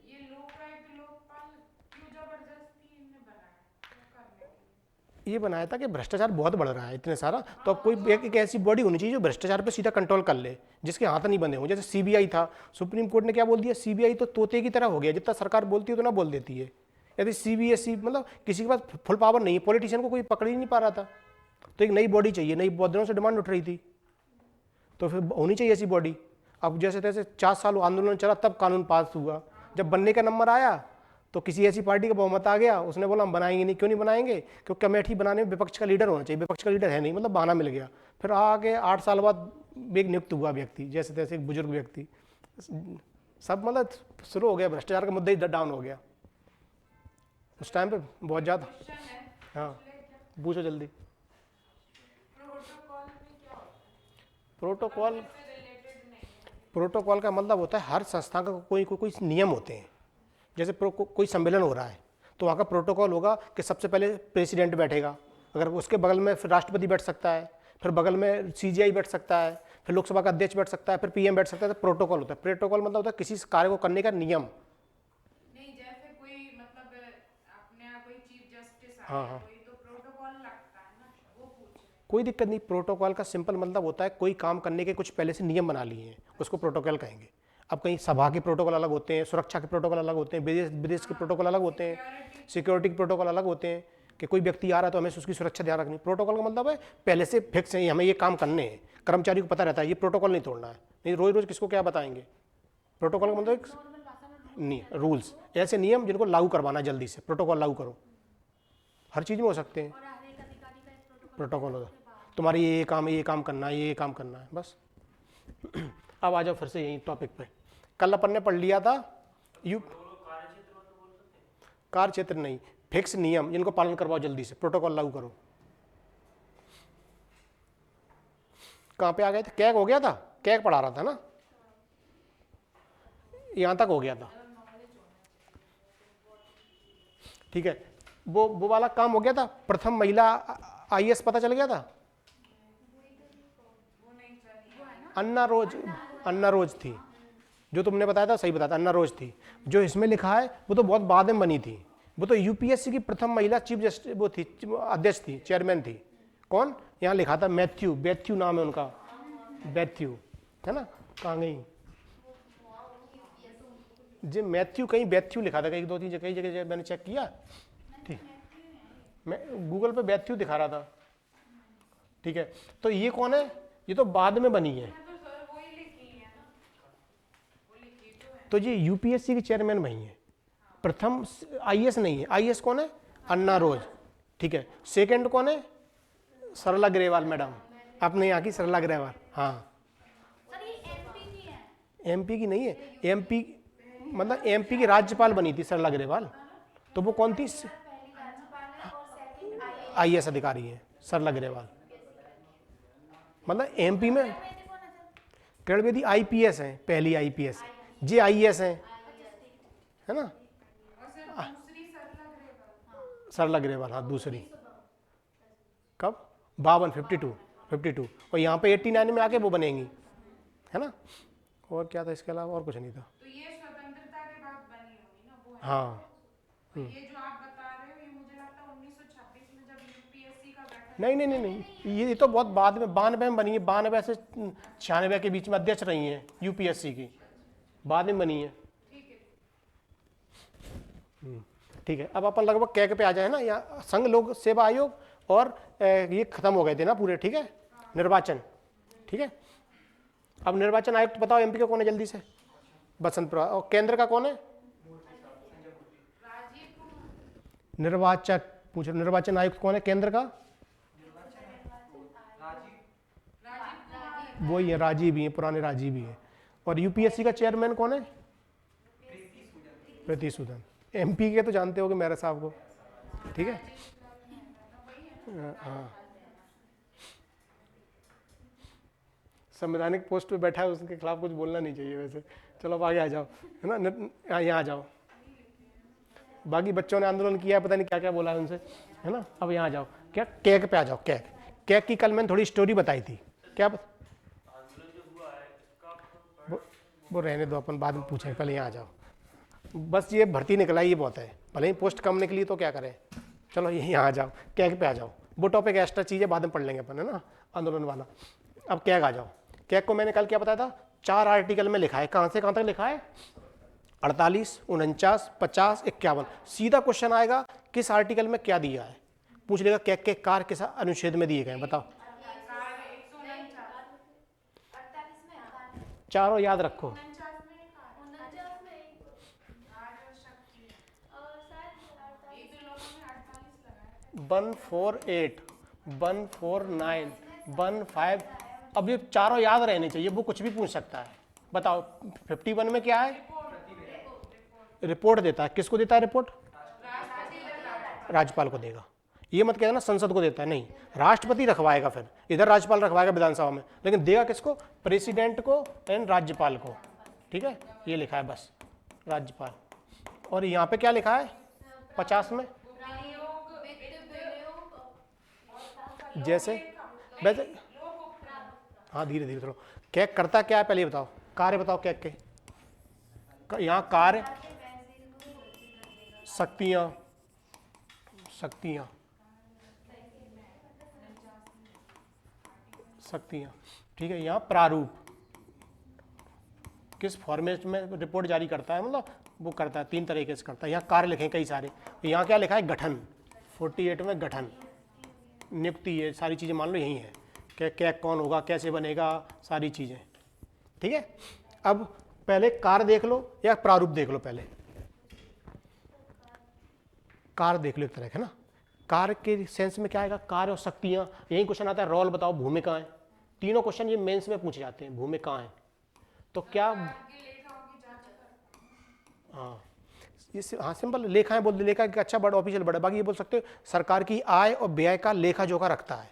ये बनाया था कि भ्रष्टाचार बहुत बढ़ रहा है इतने सारा, तो अब कोई एक ऐसी बॉडी होनी चाहिए जो भ्रष्टाचार पे सीधा कंट्रोल कर ले, जिसके हाथ नहीं बंधे हों। जैसे सीबीआई था, सुप्रीम कोर्ट ने क्या बोल दिया, सीबीआई तो तोते की तरह हो गया, जितना सरकार बोलती है उतना बोल देती है। यदि सीबीएसई मतलब किसी के पास फुल पावर नहीं है, पॉलिटिशियन को कोई पकड़ ही नहीं पा रहा था, तो एक नई बॉडी चाहिए, नई बहुत दिनों से डिमांड उठ रही थी, तो फिर होनी चाहिए ऐसी बॉडी। अब जैसे तैसे 4 साल आंदोलन चला, तब कानून पास हुआ। जब बनने का नंबर आया तो किसी ऐसी पार्टी का बहुमत आ गया, उसने बोला हम बनाएंगे नहीं। क्यों नहीं बनाएंगे? क्योंकि कमेटी बनाने में विपक्ष का लीडर होना चाहिए, विपक्ष का लीडर है नहीं, मतलब बहाना मिल गया। फिर आगे 8 साल बाद एक नियुक्त हुआ व्यक्ति, जैसे तैसे एक बुजुर्ग व्यक्ति, सब मतलब शुरू हो गया, भ्रष्टाचार का मुद्दा ही डाउन हो गया उस टाइम पे बहुत ज़्यादा। हाँ पूछो जल्दी। प्रोटोकॉल का मतलब होता है हर संस्था का कोई नियम होते हैं। जैसे कोई सम्मेलन हो रहा है तो वहाँ का प्रोटोकॉल होगा कि सबसे पहले प्रेसिडेंट बैठेगा, अगर उसके बगल में फिर राष्ट्रपति बैठ सकता है, फिर बगल में सीजीआई बैठ सकता है, फिर लोकसभा का अध्यक्ष बैठ सकता है, फिर पीएम बैठ सकता है। तो प्रोटोकॉल होता है। प्रोटोकॉल मतलब होता है किसी कार्य को करने का नियम। नहीं, जैसे कोई मतलब अपने यहाँ कोई चीफ जस्टिस हाँ आया, हाँ, कोई तो प्रोटोकॉल लगता है ना, वो पूछ रहे हैं। कोई दिक्कत नहीं। प्रोटोकॉल का सिंपल मतलब होता है कोई काम करने के कुछ पहले से नियम बना लिए हैं, उसको प्रोटोकॉल कहेंगे। अब कहीं सभा के प्रोटोकॉल अलग होते हैं, सुरक्षा के प्रोटोकॉल अलग होते हैं, विदेश के प्रोटोकॉल अलग होते हैं, सिक्योरिटी के प्रोटोकॉल अलग होते हैं, कि कोई व्यक्ति आ रहा है तो हमें उसकी सुरक्षा ध्यान रखनी। प्रोटोकॉल का मतलब है पहले से फिक्स है, हमें ये काम करने हैं, कर्मचारी को पता रहता है ये प्रोटोकॉल नहीं तोड़ना है। नहीं रोज रोज किसको क्या बताएंगे। प्रोटोकॉल का मतलब एक नहीं, रूल्स, ऐसे नियम जिनको लागू करवाना है जल्दी से, प्रोटोकॉल लागू करो। हर चीज़ में हो सकते हैं प्रोटोकॉल होगा, तुम्हारी ये काम है, ये काम करना है, ये काम करना है, बस। अब आ जाओ फिर से यही टॉपिक पे। कल अपन ने पढ़ लिया था कार्य क्षेत्र नहीं, फिक्स नियम जिनको पालन करवाओ जल्दी से, प्रोटोकॉल लागू करो। कहाँ पे आ गए थे? कैग हो गया था, कैग पढ़ा रहा था ना, यहां तक हो गया था, ठीक है। वो वाला काम हो गया था। प्रथम महिला आईएएस पता चल गया था। अन्ना रोज थी, जो तुमने बताया था सही बताया था, अन्ना रोज थी। जो इसमें लिखा है वो तो बहुत बाद में बनी थी, वो तो यूपीएससी की प्रथम महिला चीफ जस्टिस वो थी, अध्यक्ष थी, चेयरमैन थी। कौन? यहाँ लिखा था बैथ्यू नाम है उनका, बैथ्यू है ना। कहाँ गई जी? मैथ्यू कहीं बैथ्यू लिखा था, कहीं 2-3 कई जगह मैंने चेक किया, ठीक। मैं गूगल पे बैथ्यू दिखा रहा था, ठीक है। तो ये कौन है? ये तो बाद में बनी है, तो ये यूपीएससी के चेयरमैन वही है। प्रथम आईएएस नहीं है। आईएएस कौन है? अन्ना रोज, ठीक है। सेकंड कौन है? सरला ग्रेवाल मैडम, अपने यहाँ की सरला ग्रेवाल। हाँ एमपी की नहीं है, एमपी मतलब एमपी की राज्यपाल बनी थी सरला ग्रेवाल। तो वो कौन थी? आईएएस अधिकारी है सरला ग्रेवाल। मतलब एमपी में किरण बेदी आईपीएस है, पहली आईपीएस। जे आईएएस है ना, सरला ग्रेवाल। हाँ दूसरी कब? 52 और यहाँ पे 89 में आके वो बनेंगी, है ना। और क्या था इसके अलावा? और कुछ नहीं था। तो ये स्वतंत्रता के बाद बनी होगी ना, वो है। हाँ तो ये जो आप बता रहे हो, ये मुझे लगता है 1926 में जब यूपीएससी का गठन। नहीं, ये तो बहुत बाद में 92 में बनी है। 92 से 96 के बीच में अध्यक्ष रही हैं यूपीएससी की, बाद में बनी है, ठीक है। अब अपन लगभग कैग पे आ जाए ना। यहाँ संघ लोक सेवा आयोग और ये खत्म हो गए थे ना पूरे, ठीक है। निर्वाचन, ठीक है। अब निर्वाचन आयुक्त तो बताओ एमपी का कौन है जल्दी से? बसंत प्रभा। और केंद्र का कौन है? निर्वाचक पूछो, निर्वाचन आयुक्त कौन है केंद्र का? वही है, राजीव ही है, पुराने राजीव ही है। और यूपीएससी का चेयरमैन कौन है? प्रीति सूदन। एमपी के तो जानते होगे मेरे साहब को, ठीक है। हाँ संवैधानिक पोस्ट पे बैठा है, उसके खिलाफ कुछ बोलना नहीं चाहिए वैसे। चलो अब आगे आ जाओ, है ना। यहाँ आ जाओ। बाकी बच्चों ने आंदोलन किया है, पता नहीं क्या क्या बोला है उनसे, है ना। अब यहाँ आ जाओ, क्या कैग पे आ जाओ। कैग की कल मैंने थोड़ी स्टोरी बताई थी। क्या वो रहने दो, अपन बाद में पूछें, पहले यहाँ आ जाओ। बस ये भर्ती निकला, ये बहुत है, भले ही पोस्ट कम निकली तो क्या करें। चलो यहाँ आ जाओ, कैग पे आ जाओ। वो टॉपिक एक्स्ट्रा चीज़ है, बाद में पढ़ लेंगे अपन, है ना, आंदोलन वाला। अब कैग आ जाओ। कैग को मैंने कल क्या बताया था, 4 आर्टिकल में लिखा है, कहाँ से कहाँ तक लिखा है, 48, 49, 50, 51। सीधा क्वेश्चन आएगा किस आर्टिकल में क्या दिया है, पूछ लेगा कैग के कार किस अनुच्छेद में दिए गए हैं, बताओ। चारों याद रखो। 148, 149, 15। अब ये चारों याद रहने चाहिए, वो कुछ भी पूछ सकता है। बताओ 51 में क्या है, रिपोर्ट देता है, किसको देता है रिपोर्ट, राज्यपाल को देगा। ये मत कहना संसद को देता है, नहीं, राष्ट्रपति रखवाएगा, फिर इधर राज्यपाल रखवाएगा विधानसभा में, लेकिन देगा किसको, प्रेसिडेंट को एंड राज्यपाल को। ठीक है, ये लिखा है बस, राज्यपाल। और यहाँ पे क्या लिखा है 50 में, जैसे वैसे, हाँ धीरे धीरे थोड़ा। कैग करता क्या है पहले बताओ, कार्य बताओ कैग के। यहाँ कार्य, शक्तियाँ, शक्तियाँ, शक्तियाँ, ठीक है। यहाँ प्रारूप, किस फॉर्मेट में रिपोर्ट जारी करता है, मतलब वो करता है 3 तरीके से करता है। यहाँ कार्य लिखे कई सारे, यहाँ क्या लिखा है, गठन, 48 में गठन, नियुक्ति, ये सारी चीज़ें मान लो यही है, क्या कौन होगा, कैसे बनेगा, सारी चीज़ें। ठीक है, अब पहले कार्य देख लो या प्रारूप देख लो। पहले कार्य देख लो एक तरह का ना, कार्य के सेंस में क्या आएगा, कार्य और शक्तियाँ, यही क्वेश्चन आता है। रोल बताओ, भूमिकाएं, तीनों क्वेश्चन ये मेंस में पूछे जाते हैं, भूमिकाएं। तो क्या, हाँ ये हाँ सिंपल, लेखाएं बोल दे, लेखा एक अच्छा वर्ड, ऑफिशियल वर्ड है। बाकी ये बोल सकते हो सरकार की आय और व्यय का लेखा जोखा रखता है,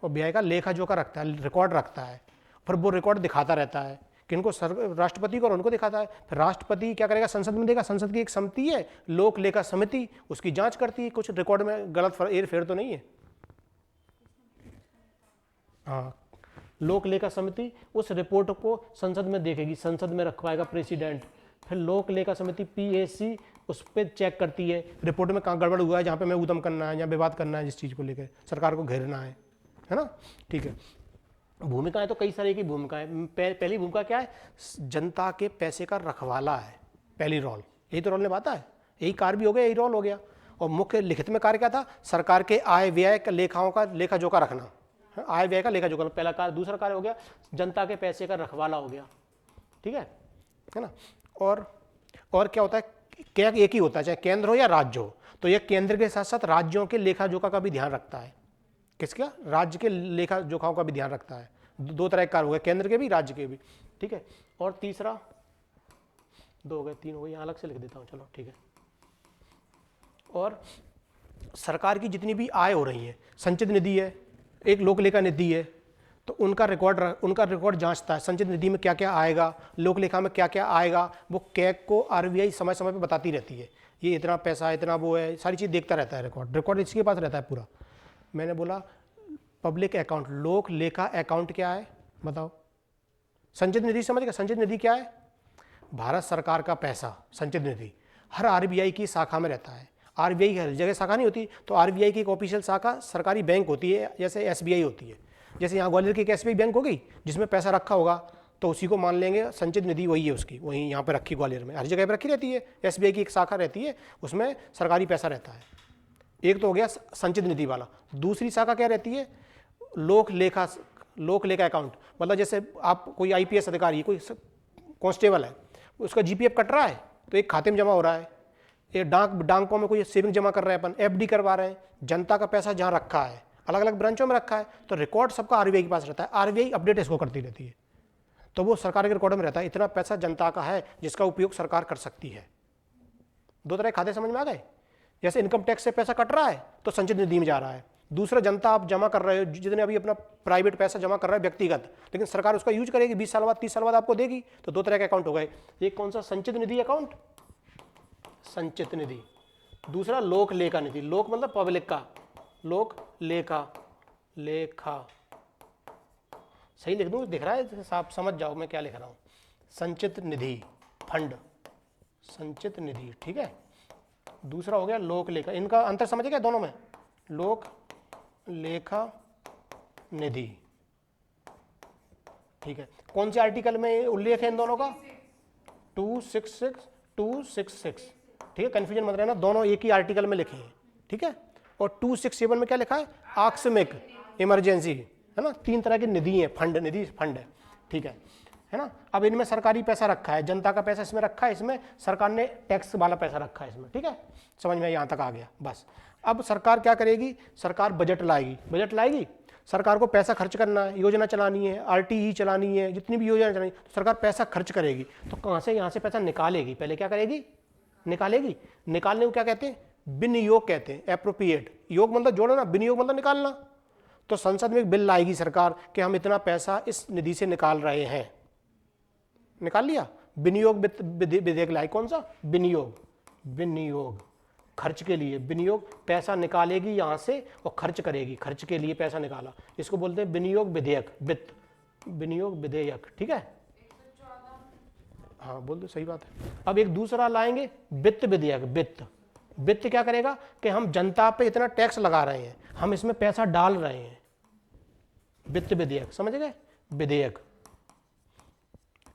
और व्यय का लेखा जोखा रखता है, रिकॉर्ड रखता है, फिर वो रिकॉर्ड दिखाता रहता है, किनको, राष्ट्रपति को और उनको दिखाता है। फिर राष्ट्रपति क्या करेगा, संसद में देगा, संसद की एक समिति है लोक लेखा समिति, उसकी जांच करती है, कुछ रिकॉर्ड में गलत हेर फेर तो नहीं है। हाँ, लोक लेखा समिति उस रिपोर्ट को संसद में देखेगी, संसद में रखवाएगा प्रेसिडेंट। फिर लोक लेखा समिति PAC उस पर चेक करती है रिपोर्ट में कहाँ गड़बड़ हुआ है, जहाँ पे मैं उद्यम करना है या विवाद करना है, जिस चीज़ को लेकर सरकार को घेरना है ना। ठीक है, भूमिकाएं तो कई सारी की भूमिकाएं। पहली भूमिका क्या है, जनता के पैसे का रखवाला है, पहली रोल, यही तो रोल निभाता है, यही कार्य भी हो गया, यही रोल हो गया। और मुख्य लिखित में कार्य क्या था, सरकार के आय व्यय का लेखाओं का लेखा जोखा रखना, आय व्यय का लेखा जोखा, पहला कार्य। दूसरा कार्य हो गया जनता के पैसे का रखवाला हो गया। ठीक है ना। और क्या होता है, क्या एक ही होता है, चाहे केंद्र हो या राज्य हो, तो यह केंद्र के साथ साथ राज्यों के लेखा जोखा का भी ध्यान रखता है। किसका, राज्य के लेखा जोखाओं का भी ध्यान रखता है। 2 तरह के कार्य हो गए, केंद्र के भी, राज्य के भी। ठीक है, और तीसरा, 2 हो गए, 3 हो गए, यहाँ अलग से लिख देता हूँ, चलो ठीक है। और सरकार की जितनी भी आय हो रही है, संचित निधि है, एक लोक लेखा निधि है, तो उनका रिकॉर्ड जांचता है, संचित निधि में क्या क्या आएगा, लोक लेखा में क्या क्या आएगा, वो कैग को RBI समय समय पर बताती रहती है, ये इतना पैसा है, इतना वो है, सारी चीज़ देखता रहता है। रिकॉर्ड इसके पास रहता है पूरा। मैंने बोला पब्लिक अकाउंट, लोक लेखा अकाउंट क्या है बताओ। संचित निधि समझ गए, संचित निधि क्या है, भारत सरकार का पैसा, संचित निधि हर RBI की शाखा में रहता है। RBI हर जगह शाखा नहीं होती, तो RBI की एक ऑफिशियल शाखा सरकारी बैंक होती है, जैसे SBI होती है। जैसे यहाँ ग्वालियर की एक SBI बैंक होगी जिसमें पैसा रखा होगा, तो उसी को मान लेंगे संचित निधि, वही है उसकी, वहीं यहाँ पे रखी, ग्वालियर में हर जगह पे रखी रहती है। SBI की एक शाखा रहती है, उसमें सरकारी पैसा रहता है। एक तो हो गया संचित निधि वाला। दूसरी शाखा क्या रहती है, लोक लेखा अकाउंट। मतलब जैसे आप कोई IPS अधिकारी, कोई कांस्टेबल है, उसका GPF कट रहा है तो एक खाते में जमा हो रहा है, ये डाकों में कोई सेविंग जमा कर रहे हैं, अपन FD करवा रहे हैं, जनता का पैसा जहाँ रखा है, अलग अलग ब्रांचों में रखा है, तो रिकॉर्ड सबका RBI के पास रहता है। RBI अपडेट इसको करती रहती है, तो वो सरकार के रिकॉर्ड में रहता है, इतना पैसा जनता का है जिसका उपयोग सरकार कर सकती है। 2 तरह के खाते समझ में आ गए। जैसे इनकम टैक्स से पैसा कट रहा है तो संचित निधि में जा रहा है। दूसरा, जनता आप जमा कर रहे हो, जितने अभी अपना प्राइवेट पैसा जमा कर रहे हैं व्यक्तिगत, लेकिन सरकार उसका यूज करेगी, 20 साल बाद 30 साल बाद आपको देगी, तो 2 तरह के अकाउंट हो गए। एक कौन सा, संचित निधि अकाउंट, संचित निधि। दूसरा लोक लेखा निधि, लोक मतलब पब्लिक का, लोक लेखा, लेखा सही लिख दूं, दिख रहा है, आप समझ जाओ मैं क्या लिख रहा हूं। संचित निधि, फंड, संचित निधि, ठीक है। दूसरा हो गया लोक लेखा। इनका अंतर समझ गए दोनों में, लोक लेखा निधि। ठीक है, कौन से आर्टिकल में उल्लेख है इन दोनों का? 266 266। ठीक है, कंफ्यूजन मत रहना, दोनों एक ही आर्टिकल में लिखे हैं। ठीक है, और 267 में क्या लिखा है? आकस्मिक इमरजेंसी, है ना। 3 तरह की निधि है, फंड, निधि फंड है। ठीक है ना। अब इनमें सरकारी पैसा रखा है, जनता का पैसा इसमें रखा है, इसमें सरकार ने टैक्स वाला पैसा रखा है इसमें। ठीक है, समझ में यहाँ तक आ गया बस। अब सरकार क्या करेगी? सरकार बजट लाएगी। बजट लाएगी, सरकार को पैसा खर्च करना है, योजना चलानी है, आरटीई चलानी है, जितनी भी योजना चलानी है, तो सरकार पैसा खर्च करेगी। तो कहाँ से? यहाँ से पैसा निकालेगी। पहले क्या करेगी? निकालेगी। निकालने को क्या कहते हैं? विनियोग कहते हैं, एप्रोप्रिएट। योग मतलब जोड़ना, विनियोग मतलब निकालना। तो संसद में एक बिल लाएगी सरकार कि हम इतना पैसा इस निधि से निकाल रहे हैं। निकाल लिया, विनियोग विधेयक लाई। कौन सा? विनियोग। विनियोग खर्च के लिए, विनियोग पैसा निकालेगी यहाँ से और खर्च करेगी, खर्च के लिए पैसा निकाला, इसको बोलते हैं विनियोग विधेयक, वित्त, विनियोग विधेयक। ठीक है, 114। हाँ बोल दो, सही बात है। अब एक दूसरा लाएंगे, वित्त विधेयक। वित्त, वित्त क्या करेगा कि हम जनता पे इतना टैक्स लगा रहे हैं, हम इसमें पैसा डाल रहे हैं। वित्त विधेयक, समझ गए? विधेयक।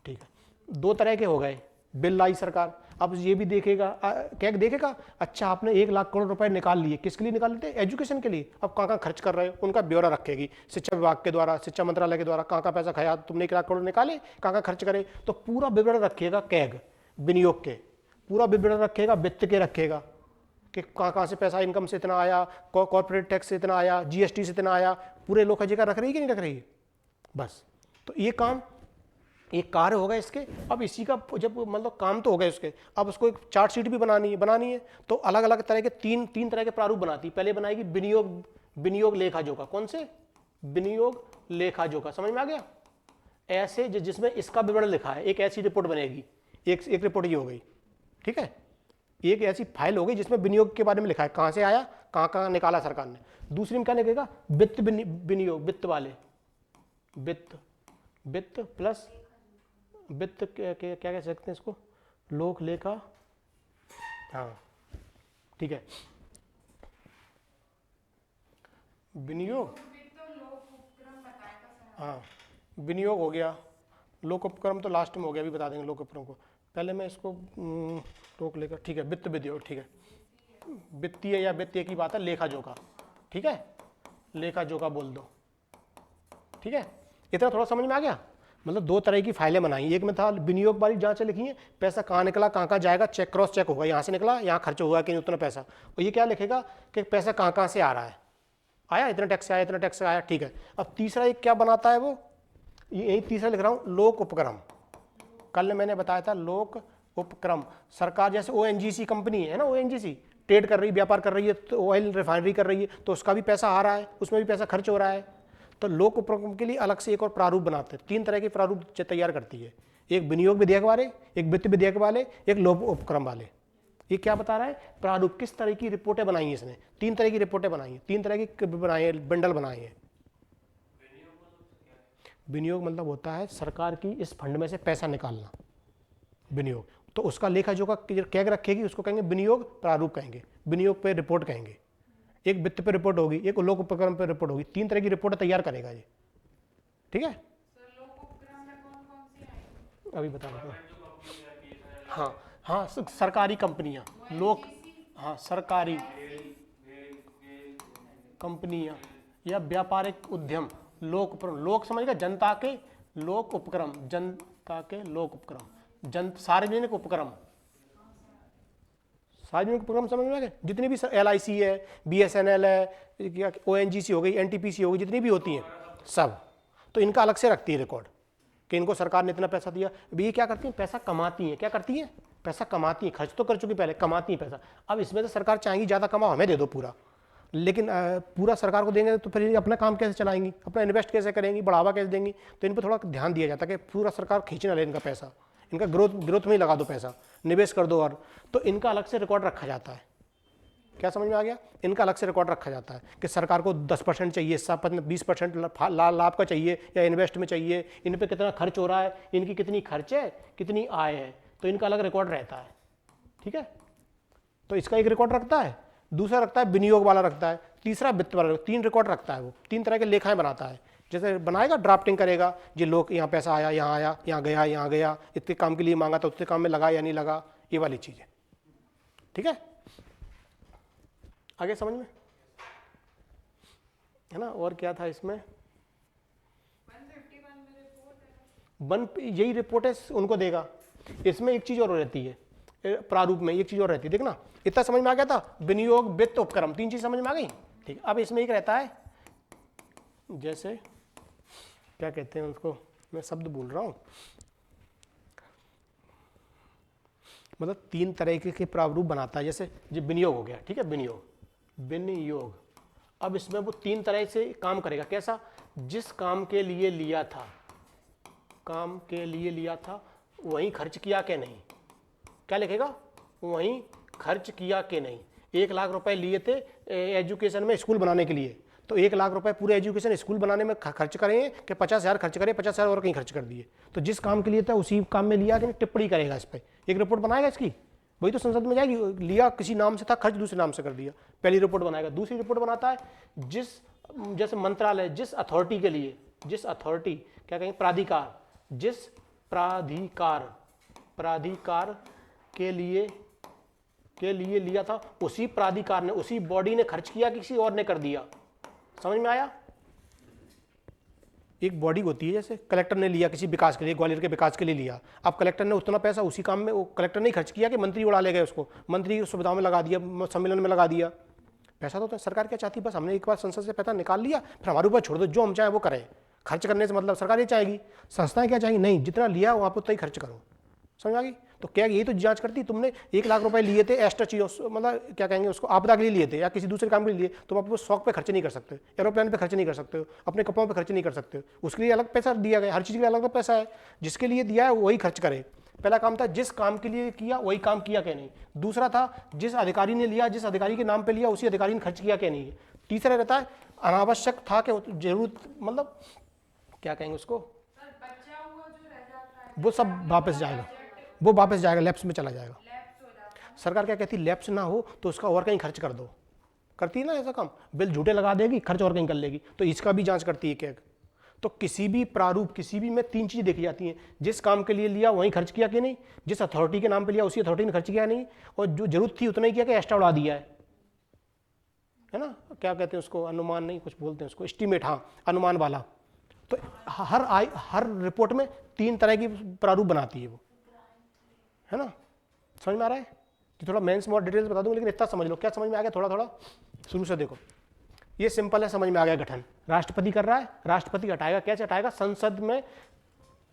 ठीक है, 2 तरह के हो गए। बिल लाई सरकार, अब ये भी देखेगा, क्या देखेगा? अच्छा, आपने 1 लाख करोड़ रुपए निकाल लिए, किसके लिए निकाल लेते? एजुकेशन के लिए। अब कहाँ कहाँ खर्च कर रहे हो उनका ब्यौरा रखेगी, शिक्षा विभाग के द्वारा, शिक्षा मंत्रालय के द्वारा, कहाँ कहाँ पैसा खाया तुमने, 1 लाख करोड़ निकाले, कहाँ कहाँ खर्च करे, तो पूरा विवरण रखेगा। कैग विनियोग के पूरा विवरण रखेगा, वित्त के रखेगा कि कहाँ कहाँ से पैसा, इनकम से इतना आया, कॉर्पोरेट टैक्स से इतना आया, जीएसटी से इतना आया, पूरे लोक का रख रही है कि नहीं रख रही है? बस, तो ये काम, एक कार्य होगा इसके। अब इसी का जब मतलब काम तो हो गए उसके, अब उसको एक चार्ट शीट भी बनानी है। तो अलग अलग तरह के तीन तरह के प्रारूप बनाती है। पहले बनाएगी विनियोग लेखा जोखा। कौन से? विनियोग लेखा जोखा। समझ में आ गया? ऐसे जिसमें इसका विवरण लिखा है, एक ऐसी रिपोर्ट बनेगी। एक रिपोर्ट ये हो गई। ठीक है, एक ऐसी फाइल हो गई जिसमें विनियोग के बारे में लिखा है, कहाँ से आया, कहाँ कहाँ निकाला सरकार ने। दूसरी में क्या लिखेगा? वित्त विनियोग, वित्त वाले, वित्त प्लस वित्त क्या कह सकते हैं इसको? लोक लेखा। हाँ ठीक है, विनियोग, हाँ विनियोग हो गया, लोक उपक्रम तो लास्ट में हो गया, अभी बता देंगे लोक उपक्रम को। पहले मैं इसको लोक लेखा, ठीक है, वित्त विनियोग। ठीक है, वित्तीय या वित्तीय की बात है, लेखा जोखा। ठीक है, लेखा जोखा बोल दो। ठीक है, इतना थोड़ा समझ में आ गया? मतलब 2 तरह की फाइलें बनाई। एक में था विनियोग वाली, जहाँ से लिखी है पैसा कहाँ निकला, कहाँ कहाँ जाएगा, चेक क्रॉस चेक होगा, यहाँ से निकला, यहाँ खर्च हुआ कि नहीं उतना पैसा। और ये क्या लिखेगा कि पैसा कहाँ कहाँ से आ रहा है, आया इतना टैक्स आया, इतना टैक्स आया। ठीक है, अब तीसरा एक क्या बनाता है वो, यही तीसरा लिख रहा हूँ, लोक उपक्रम। कल मैंने बताया था लोक उपक्रम। सरकार जैसे ओएनजीसी कंपनी है ना, ओएनजीसी ट्रेड कर रही है, व्यापार कर रही है, तो ऑयल रिफाइनरी कर रही है, तो उसका भी पैसा आ रहा है, उसमें भी पैसा खर्च हो रहा है। तो लोक उपक्रम के लिए अलग से एक और प्रारूप बनाते हैं। 3 तरह के प्रारूप तैयार करती है, एक विनियोग विधेयक वाले, एक वित्त विधेयक वाले, एक लोक उपक्रम वाले। ये क्या बता रहा है? प्रारूप, किस तरह की रिपोर्टें बनाई हैं इसने। 3 तरह की रिपोर्टें बनाई हैं, 3 तरह की बनाए हैं, बंडल बनाए हैं। विनियोग मतलब होता है सरकार की इस फंड में से पैसा निकालना, विनियोग। तो उसका लेखा जोखा कैग रखेगी, उसको कहेंगे विनियोग प्रारूप कहेंगे, विनियोग पे रिपोर्ट कहेंगे। एक वित्त पे रिपोर्ट होगी, एक लोक उपक्रम पे रिपोर्ट होगी। 3 तरह की रिपोर्ट तैयार करेगा ये। ठीक है, अभी बता रहा हूँ। हाँ, सरकारी कंपनियां, लोक, हाँ सरकारी कंपनियां या व्यापारिक उद्यम। लोक उपक्रम, लोक समझेगा जनता के, लोक उपक्रम जनता के, लोक उपक्रम सार्वजनिक उपक्रम, सार्वजनिक उपक्रम समझ में आ गया? जितनी भी LIC है, BSNL है, ONGC हो गई, NTPC हो गई, जितनी भी होती हैं सब, तो इनका अलग से रखती है रिकॉर्ड कि इनको सरकार ने इतना पैसा दिया। अभी ये क्या करती हैं? पैसा कमाती हैं। क्या करती हैं? पैसा कमाती हैं। खर्च तो कर चुकी पहले, कमाती हैं पैसा। अब इसमें तो सरकार चाहेगी ज़्यादा कमाओ, हमें दे दो पूरा, लेकिन पूरा सरकार को देंगे तो फिर अपना काम कैसे चलाएंगी, अपना इन्वेस्ट कैसे करेंगी, बढ़ावा कैसे देंगी। तो इन पर थोड़ा ध्यान दिया जाता है कि पूरा सरकार खींचना ले इनका पैसा, इनका ग्रोथ में ही लगा दो पैसा, निवेश कर दो। और तो इनका अलग से रिकॉर्ड रखा जाता है। क्या समझ में आ गया? इनका अलग से रिकॉर्ड रखा जाता है कि सरकार को 10% चाहिए, 20% लाभ का चाहिए या इन्वेस्ट में चाहिए, इन पे कितना खर्च हो रहा है, इनकी कितनी खर्च है, कितनी आय है, तो इनका अलग रिकॉर्ड रहता है। ठीक है, तो इसका एक रिकॉर्ड रखता है। दूसरा रखता है विनियोग वाला रखता है, तीसरा वित्त वाला, 3 रिकॉर्ड रखता है वो, 3 तरह के लेखाएं बनाता है। जैसे बनाएगा ड्राफ्टिंग करेगा, ये लोग यहाँ पैसा आया, यहाँ गया, यहाँ गया, इतने काम के लिए मांगा था, उतने काम में लगा या नहीं लगा, ये वाली चीज़ है। ठीक है, आगे समझ में है ना। और क्या था इसमें, 151 में रिपोर्ट है। यही रिपोर्ट है उनको देगा। इसमें एक चीज़ और रहती है प्रारूप में, एक चीज़ और रहती है, देखना इतना समझ में आ गया था, विनियोग वित्त उपक्रम, 3 चीज़ समझ में आ गई। ठीक, अब इसमें एक रहता है, जैसे क्या कहते हैं उसको, मैं शब्द भूल रहा हूँ, मतलब 3 तरह के प्रारूप बनाता है। जैसे जो विनियोग हो गया, ठीक है, विनियोग। अब इसमें वो 3 तरह से काम करेगा। कैसा, जिस काम के लिए लिया था वहीं खर्च किया कि नहीं, क्या लिखेगा, वहीं खर्च किया कि नहीं। 1 लाख रुपए लिए थे एजुकेशन में, स्कूल बनाने के लिए, तो 1 लाख रुपए पूरे एजुकेशन स्कूल बनाने में खर्च करें कि 50,000 खर्च करें, 50,000 और कहीं खर्च कर दिए। तो जिस काम के लिए था उसी काम में लिया कि नहीं, टिप्पणी करेगा इस पर, एक रिपोर्ट बनाएगा इसकी, वही तो संसद में जाएगी। लिया किसी नाम से था, खर्च दूसरे नाम से कर दिया, पहली रिपोर्ट बनाएगा। दूसरी रिपोर्ट बनाता है जैसे मंत्रालय, जिस अथॉरिटी के लिए, जिस अथॉरिटी क्या कहेंगे, प्राधिकार, जिस प्राधिकार के लिए लिया था, उसी प्राधिकार ने, उसी बॉडी ने खर्च किया कि किसी और ने कर दिया। समझ में आया। एक बॉडी होती है, जैसे कलेक्टर ने लिया किसी विकास के लिए, ग्वालियर के विकास के लिए लिया, अब कलेक्टर ने उतना पैसा उसी काम में, वो कलेक्टर ने खर्च किया कि मंत्री उड़ा ले गए उसको, मंत्री की सुविधाओं में लगा दिया, सम्मेलन में लगा दिया। पैसा तो सरकार क्या चाहती है, बस हमने एक बार संसद से पैसा निकाल लिया, फिर हमारे ऊपर छोड़ दो, जो हम चाहें वो करें। खर्च करने से मतलब सरकार ये चाहेगी, संस्थाएं क्या चाहेगी, नहीं जितना लिया वहाँ पर उतना ही खर्च करो। समझ आ गई। तो क्या यही तो जांच करती, तुमने 1 लाख रुपए लिए थे एक्स्ट्रा चीज़ों, मतलब क्या कहेंगे उसको, आपदा के लिए लिए थे या किसी दूसरे काम के लिए, तुम अपने शौक पे खर्च नहीं कर सकते, एरोप्लेन पे खर्च नहीं कर सकते हो, अपने कपड़ों पे खर्च नहीं कर सकते हो, उसके लिए अलग पैसा दिया गया, हर चीज़ के लिए अलग पैसा है, जिसके लिए दिया है वही खर्च करे। पहला काम था जिस काम के लिए किया वही काम किया क्या नहीं। दूसरा था जिस अधिकारी ने लिया, जिस अधिकारी के नाम पे लिया उसी अधिकारी ने खर्च किया क्या नहीं। तीसरा रहता है अनावश्यक था कि जरूरत, मतलब क्या कहेंगे उसको, सर बचा हुआ जो रह जाता है वो सब वापस जाएगा, वो वापस जाएगा, लैप्स में चला जाएगा। लैप्स हो जाता है। सरकार क्या कहती है, लैप्स ना हो तो उसका और कहीं खर्च कर दो, करती है ना ऐसा काम, बिल झूठे लगा देगी, खर्च और कहीं कर लेगी, तो इसका भी जांच करती है क्या। तो किसी भी प्रारूप, किसी भी में 3 चीज़ देखी जाती हैं, जिस काम के लिए लिया वहीं खर्च किया कि नहीं, जिस अथॉरिटी के नाम पे लिया उसी अथॉरिटी ने खर्च किया नहीं, और जो जरूरत थी उतना ही किया कि एक्स्ट्रा उड़ा दिया है ना। क्या कहते हैं उसको, अनुमान नहीं कुछ बोलते हैं उसको, एस्टीमेट, हाँ अनुमान वाला। तो हर रिपोर्ट में 3 तरह की प्रारूप बनाती है वो, है ना। समझ में आ रहा है कि थोड़ा मेंस में और डिटेल्स बता दूंगा, लेकिन इतना समझ लो। क्या समझ में आ गया, थोड़ा थोड़ा शुरू से देखो, ये सिंपल है, समझ में आ गया। गठन राष्ट्रपति कर रहा है, राष्ट्रपति हटाएगा, कैसे हटाएगा, संसद में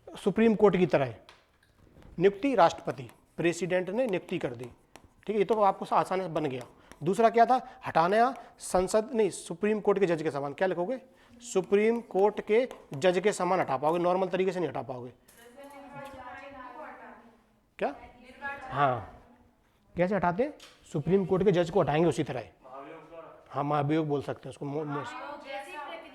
सुप्रीम कोर्ट की तरह। नियुक्ति राष्ट्रपति, प्रेसिडेंट ने नियुक्ति कर दी, ठीक है, ये तो आपको आसानी से बन गया। दूसरा क्या था, हटाना, संसद नहीं, सुप्रीम कोर्ट के जज के समान, क्या लिखोगे, सुप्रीम कोर्ट के जज के समान हटा पाओगे, नॉर्मल तरीके से नहीं हटा पाओगे। क्या, हाँ कैसे हटाते हैं, सुप्रीम कोर्ट के जज को हटाएंगे उसी तरह, हाँ महाभियोग बोल सकते हैं उसको,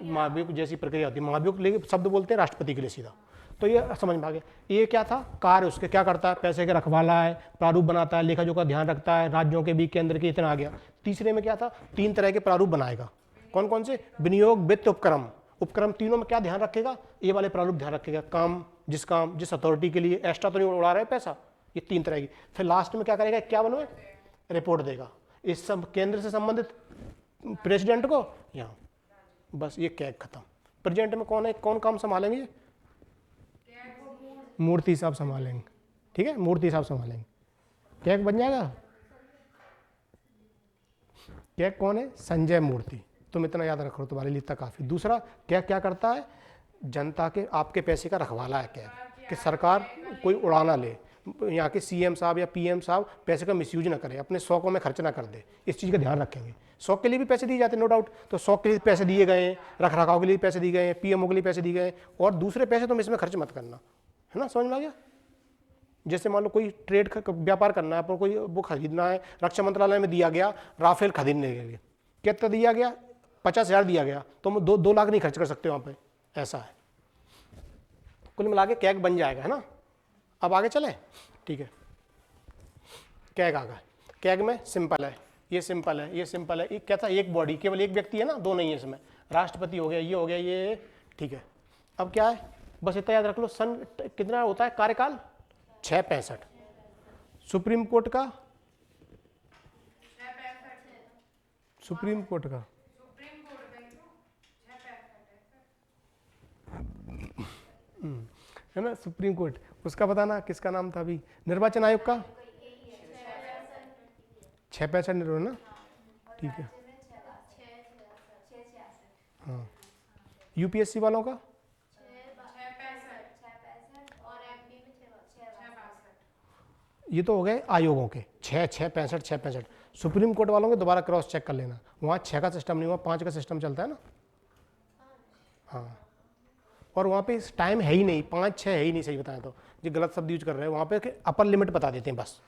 महाभियोग जैसी प्रक्रिया होती है, महाभियोग लेके शब्द बोलते हैं राष्ट्रपति के लिए सीधा। तो ये समझ में आ गया। ये क्या था, कार्य उसके क्या करता है, पैसे के रखवाला है, प्रारूप बनाता है, लेखा जोखा ध्यान रखता है, राज्यों के भी केंद्र के, इतना आ गया। तीसरे में क्या था, 3 तरह के प्रारूप बनाएगा, कौन कौन से, विनियोग वित्त उपक्रम। उपक्रम तीनों में क्या ध्यान रखेगा, ये वाले प्रारूप ध्यान रखेगा, काम जिस अथॉरिटी के लिए, एक्स्ट्रा तो नहीं उड़ा रहे पैसा, ये 3 तरह की। फिर लास्ट में क्या करेगा, क्या बनवे, रिपोर्ट देगा, इस सब केंद्र से संबंधित प्रेसिडेंट को, यहाँ बस ये कैग खत्म। प्रेसिडेंट में कौन है, कौन काम संभालेंगे, मूर्ति साहब संभालेंगे, ठीक है, मूर्ति साहब संभालेंगे, कैग बन जाएगा। कैग कौन है, संजय मूर्ति, तुम इतना याद रखो, तुम्हारे लिए इतना काफी। दूसरा कैग क्या करता है, जनता के आपके पैसे का रखवाला है कैग, कि सरकार कोई उड़ाना ले, यहाँ के सीएम साहब या पीएम साहब पैसे का मिसयूज ना करें, अपने शौकों में खर्च ना कर दे, इस चीज़ का ध्यान रखेंगे। शौक के लिए भी पैसे दिए जाते हैं, नो डाउट, तो शौक के लिए पैसे दिए गए हैं, रख रखाव के लिए पैसे दिए गए हैं, पीएमओ के लिए पैसे दिए गए हैं, और दूसरे पैसे तुम इसमें खर्च मत करना, है ना। समझ में आ गया। जैसे मान लो कोई ट्रेड व्यापार करना है, आपको कोई वो खरीदना है, रक्षा मंत्रालय में दिया गया राफेल खरीदने के लिए, कितना दिया गया, 50,000 दिया गया, तो 2 लाख नहीं खर्च कर सकते वहाँ पे, ऐसा है। कुल मिला के कैग बन जाएगा, है ना। अब आगे चले, ठीक है, कैग आ गया। कैग में सिंपल है, ये सिंपल है, ये सिंपल है। एक क्या था, एक बॉडी, केवल एक व्यक्ति है ना, दो नहीं है इसमें। राष्ट्रपति हो गया, ये हो गया, ये ठीक है। अब क्या है, बस इतना याद रख लो, सन कितना होता है कार्यकाल, 665। सुप्रीम कोर्ट का, सुप्रीम कोर्ट का सुप्रीम कोर्ट गई तो 665 है ना, सुप्रीम कोर्ट, उसका बताना किसका नाम था अभी, निर्वाचन आयोग का 665 ना, ठीक है। हाँ, यूपीएससी वालों का 665 ये तो हो गए आयोगों के 665। सुप्रीम कोर्ट वालों के दोबारा क्रॉस चेक कर लेना, वहाँ 6 का सिस्टम नहीं, वहाँ 5 का सिस्टम चलता है ना। हाँ, और वहाँ पे टाइम है ही नहीं, 5-6 है ही नहीं, सही बताएं तो जो गलत शब्द यूज कर रहे हैं वहाँ पे अपर लिमिट बता देते हैं बस।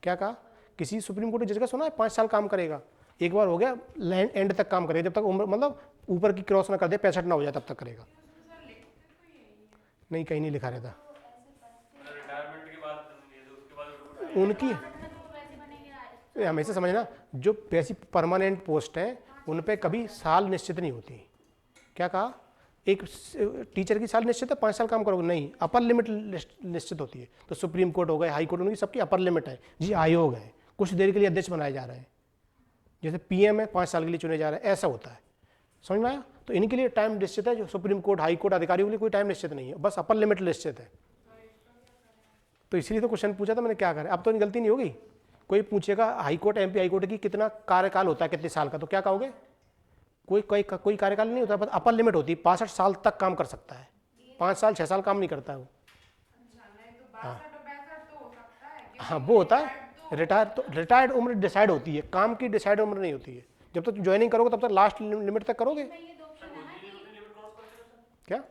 क्या कहा, किसी सुप्रीम कोर्ट जज का सुना है 5 साल काम करेगा, एक बार हो गया लैंड एंड तक काम करेगा, जब तक उम्र मतलब ऊपर की क्रॉस ना कर दे, 65 ना हो जाए तब तक करेगा। नहीं, कहीं नहीं लिखा रहता उनकी। हमेशा समझना, जो वैसी परमानेंट पोस्ट है उन पे कभी साल निश्चित नहीं होती। क्या कहा, एक टीचर की साल निश्चित है, 5 साल काम करोगे, नहीं, अपर लिमिट निश्चित होती है। तो सुप्रीम कोर्ट हो गए, हाई कोर्ट, उनकी सबकी अपर लिमिट है जी। आयोग है, कुछ देर के लिए अध्यक्ष बनाए जा रहे हैं, जैसे पीएम है 5 साल के लिए चुने जा रहे हैं, ऐसा होता है, समझ में आया। तो इनके लिए टाइम निश्चित है, जो सुप्रीम कोर्ट हाई कोर्ट अधिकारियों के लिए कोई टाइम निश्चित नहीं है, बस अपर लिमिट निश्चित है। तो इसलिए तो क्वेश्चन पूछा था मैंने, क्या करें। अब तो गलती नहीं होगी, कोई पूछेगा high court MP high court की कितना कार्यकाल होता है, कितने साल का, तो क्या कहोगे, कोई कार्यकाल नहीं होता, बस अपर लिमिट होती है, 65 साल तक काम कर सकता है, 5 साल 6 साल काम नहीं करता है वो। हाँ, वो होता है रिटायर, तो रिटायर्ड उम्र डिसाइड होती है, काम की डिसाइड उम्र नहीं होती है। जब तक ज्वाइनिंग करोगे तब तक लास्ट लिमिट तक करोगे। क्या,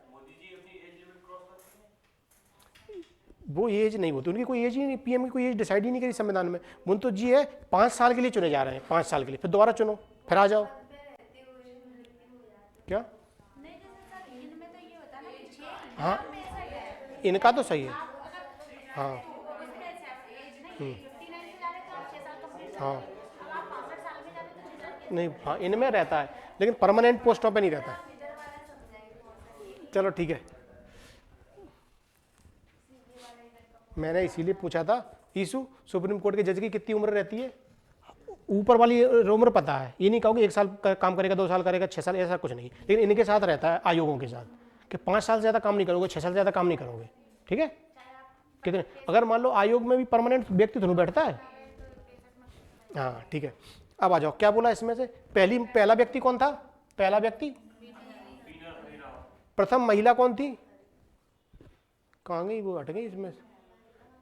वो एज नहीं होती उनकी, कोई एज ही नहीं, पीएम की कोई एज डिसाइड ही नहीं करी संविधान में। मुन तो जी है 5 साल के लिए चुने जा रहे हैं, 5 साल के लिए, फिर दोबारा चुनो, फिर आ जाओ। क्या, हाँ, इनका तो सही है। हाँ हाँ, नहीं, हाँ, इनमें रहता है, लेकिन परमानेंट पोस्टों पे नहीं रहता है। चलो ठीक है, मैंने इसीलिए पूछा था ईशु, सुप्रीम कोर्ट के जज की कितनी उम्र रहती है, ऊपर वाली उम्र पता है, ये नहीं कहोगे 1 साल काम करेगा, 2 साल करेगा, 6 साल, ऐसा कुछ नहीं। लेकिन इनके साथ रहता है आयोगों के साथ कि 5 साल से ज़्यादा काम नहीं करोगे, 6 साल से ज़्यादा काम नहीं करोगे, ठीक है। कितने, अगर मान लो आयोग में भी परमानेंट व्यक्ति थोड़ा बैठता है। हाँ ठीक है, अब आ जाओ, क्या बोला इसमें से, पहला व्यक्ति कौन था, पहला व्यक्ति, प्रथम महिला कौन थी, कहाँ गई वो, हट गई इसमें।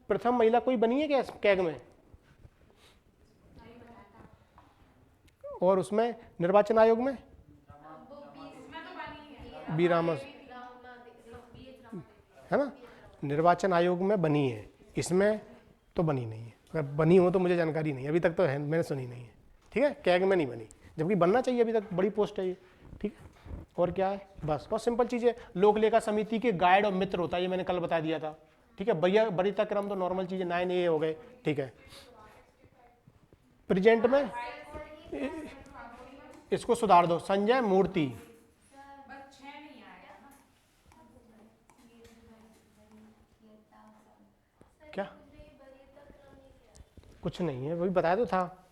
प्रथम महिला कोई बनी है क्या कैग में, और उसमें निर्वाचन आयोग में बीरामस है ना, निर्वाचन आयोग में बनी है, इसमें तो बनी नहीं है। अगर बनी हो तो मुझे जानकारी नहीं है, अभी तक तो है, मैंने सुनी नहीं है, ठीक है, कैग में नहीं बनी, जबकि बनना चाहिए, अभी तक बड़ी पोस्ट है ये, ठीक है। और क्या है, बस बहुत सिंपल चीज़ है, लोक लेखा समिति के गाइड और मित्र होता है, ये मैंने कल बता दिया था, ठीक है। वरीयता क्रम तो नॉर्मल चीज़ है, 9A हो गए, ठीक है। प्रेजेंट में इसको सुधार दो, संजय मूर्ति, क्या, कुछ नहीं है, वही बताया तो था,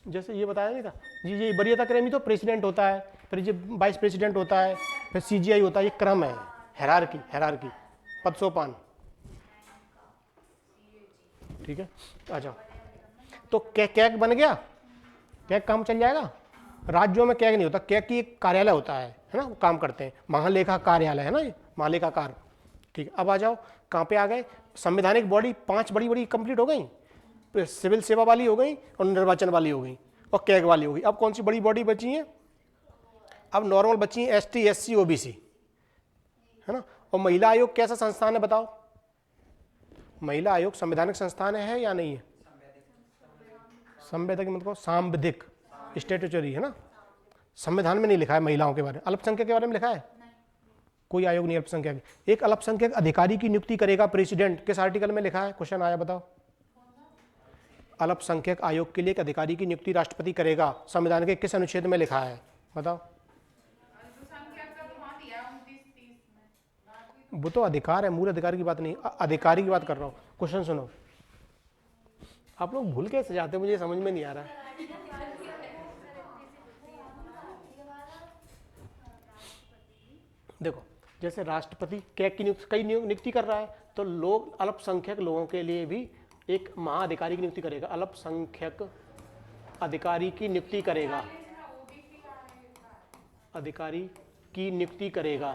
जैसे ये बताया नहीं था जी, ये वरीयता क्रम ही तो प्रेसिडेंट होता है, फिर ये वाइस प्रेसिडेंट होता है, फिर सीजीआई होता है, ये क्रम है, हेरारकी, पद सोपान, ठीक है। आ जाओ, तो कैग बन गया, कैग काम चल जाएगा। राज्यों में कैग नहीं होता, कैग की एक कार्यालय होता है ना, काम करते हैं, महालेखा कार्यालय है ना ये, महालेखाकार, ठीक है। अब आ जाओ, कहाँ पे आ गए, संवैधानिक बॉडी 5 बड़ी कंप्लीट हो गई, सिविल सेवा वाली हो गई, और निर्वाचन वाली हो गई, और कैग वाली हो गई। अब कौन सी बड़ी बॉडी बची है, अब नॉर्मल बची है, ST SC OBC, है ना। और महिला आयोग कैसा संस्थान है बताओ, महिला आयोग संवैधानिक संस्थान है या नहीं है, संवैधानिक मतलब सांविधिक, स्टैट्यूटरी है ना, संविधान में नहीं लिखा है महिलाओं के बारे में। अल्पसंख्यक के बारे में लिखा है, कोई आयोग नहीं अल्पसंख्यक। एक अल्पसंख्यक अधिकारी की नियुक्ति करेगा प्रेसिडेंट, किस आर्टिकल में लिखा है, क्वेश्चन आया बताओ। अल्पसंख्यक आयोग के लिए एक अधिकारी की नियुक्ति राष्ट्रपति करेगा, संविधान के किस अनुच्छेद में लिखा है? बताओ। अल्पसंख्यक का तो वहाँ दिया 29-30 में, बाकी वो तो अधिकार है, मूल अधिकार की बात नहीं, अधिकारी की बात कर रहा हूँ। क्वेश्चन सुनो, आप लोग भूल कैसे जाते, मुझे समझ में नहीं आ रहा है। देखो, जैसे राष्ट्रपति कई नियुक्ति कर रहा है, तो लोग अल्पसंख्यक लोगों के लिए भी एक महाअधिकारी की नियुक्ति करेगा, अल्पसंख्यक अधिकारी की नियुक्ति करेगा, अधिकारी की नियुक्ति करेगा।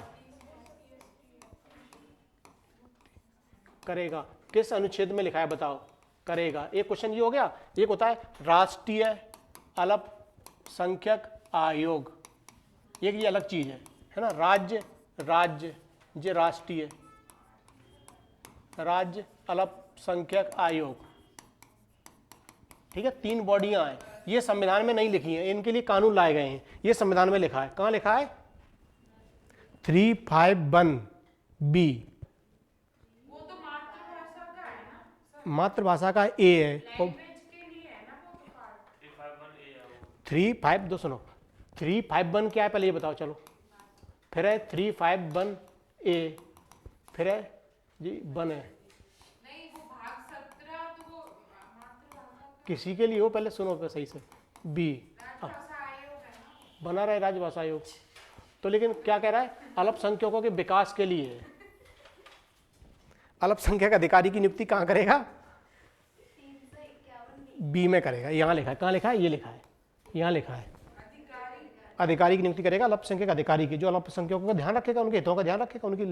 किस अनुच्छेद में लिखा है बताओ? करेगा। एक क्वेश्चन ये हो गया। एक होता है राष्ट्रीय अल्पसंख्यक आयोग, ये अलग चीज है ना। राज्य ये राज्य अल्पसंख्यक आयोग, ठीक है। 3 बॉडियां हैं, ये संविधान में नहीं लिखी हैं, इनके लिए कानून लाए गए हैं। ये संविधान में लिखा है, कहां लिखा है? 351B। वो तो मातृभाषा का है ना, मातृभाषा का ए है। लैंग्वेज के लिए है ना वो तो पार्ट। 352 सुनो, 351 क्या है पहले ये बताओ। चलो, फिर है 351A, फिर है जी वन है। नहीं वो भाग 17 तो वो मातृभाषा किसी के लिए हो, पहले सुनो पे सही से। बी राजभाषा आयोग है ना। बना रहा है राजभाषा आयोग, तो लेकिन क्या कह रहा है? अल्पसंख्यकों के विकास के लिए है। अल्पसंख्यक अधिकारी की नियुक्ति कहाँ करेगा? बी में करेगा। यहाँ लिखा है, कहाँ लिखा है? ये लिखा है, यहाँ लिखा है। अधिकारी की नियुक्ति करेगा, अल्पसंख्यक अधिकारी की, जो अल्पसंख्यकों का ध्यान रखेगा, उनके हितों का ध्यान रखेगा। उनकी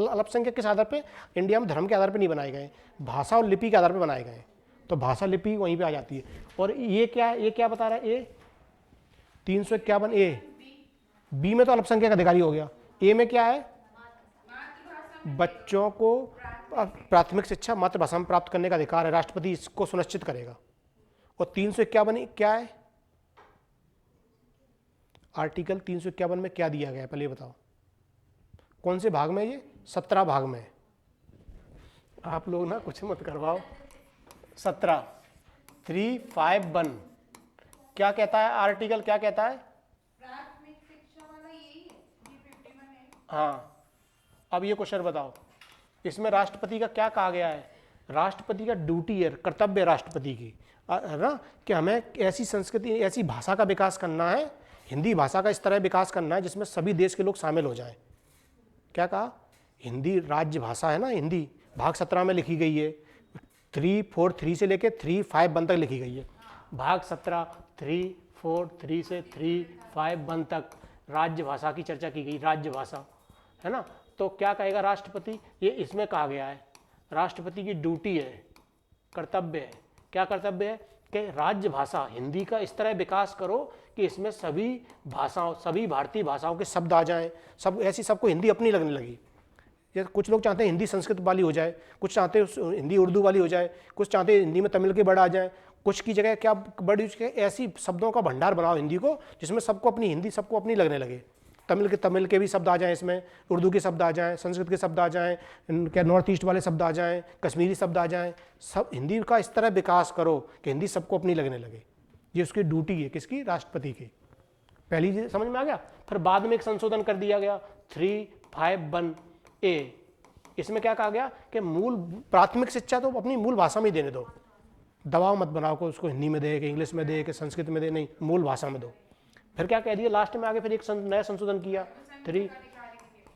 अल्पसंख्यक किस आधार पे? इंडिया में धर्म के आधार पे नहीं बनाए गए, भाषा और लिपि के आधार पे बनाए गए, तो भाषा लिपि वहीं पे आ जाती है। और ये क्या है? ये क्या बता रहा है? ए 351A। बी में तो अल्पसंख्यक अधिकारी हो गया। ए में क्या है? बच्चों को प्राथमिक शिक्षा मातृभाषा में प्राप्त करने का अधिकार है, राष्ट्रपति इसको सुनिश्चित करेगा। और 351 क्या है? आर्टिकल 351 में क्या दिया गया है पहले बताओ? कौन से भाग में? ये 17 भाग में। आप लोग ना कुछ मत करवाओ। 17 351 क्या कहता है? आर्टिकल क्या कहता है? प्राथमिक शिक्षा वाला यही है, G51 है। हाँ, अब ये क्वेश्चन बताओ, इसमें राष्ट्रपति का क्या कहा गया है? राष्ट्रपति का ड्यूटी है, कर्तव्य है राष्ट्रपति की, है ना, कि हमें ऐसी संस्कृति, ऐसी भाषा का विकास करना है, हिंदी भाषा का इस तरह विकास करना है जिसमें सभी देश के लोग शामिल हो जाएं। क्या कहा? हिंदी राज्य भाषा है ना, हिंदी भाग 17 में लिखी गई है, 343 से लेके 351 तक लिखी गई है। भाग 17 343 से 351 तक राज्य भाषा की चर्चा की गई, राज्य भाषा, है ना। तो क्या कहेगा राष्ट्रपति? ये इसमें कहा गया है राष्ट्रपति की ड्यूटी है, कर्तव्य है। क्या कर्तव्य है? कि राज्य भाषा हिंदी का इस तरह विकास करो कि इसमें सभी भाषाओं, सभी भारतीय भाषाओं के शब्द आ जाएं, सब ऐसी, सबको हिंदी अपनी लगने लगी। जैसे कुछ लोग चाहते हैं हिंदी संस्कृत वाली हो जाए, कुछ चाहते हैं हिंदी उर्दू वाली हो जाए, कुछ चाहते हैं हिंदी में तमिल के वर्ड आ जाए, कुछ की जगह क्या वर्ड यूज के, ऐसी शब्दों का भंडार बनाओ हिंदी को जिसमें सबको अपनी हिंदी सबको अपनी लगने लगे। तमिल के भी शब्द आ जाएं, इसमें उर्दू के शब्द आ जाएं, संस्कृत के शब्द आ जाएं, क्या नॉर्थ ईस्ट वाले शब्द आ जाएं, कश्मीरी शब्द आ जाएं, सब हिंदी का इस तरह विकास करो कि हिंदी सबको अपनी लगने लगे। ये उसकी ड्यूटी है, किसकी? राष्ट्रपति की। पहली चीज समझ में आ गया। फिर बाद में एक संशोधन कर दिया गया 351A। इसमें क्या कहा गया कि मूल प्राथमिक शिक्षा तो अपनी मूल भाषा में ही देने दो, दबाव मत बनाओ को उसको हिंदी में दे, कि इंग्लिश में दे, कि संस्कृत में दे, नहीं, मूल भाषा में दो। फिर क्या कह दिया लास्ट में आगे? फिर एक नया संशोधन किया 3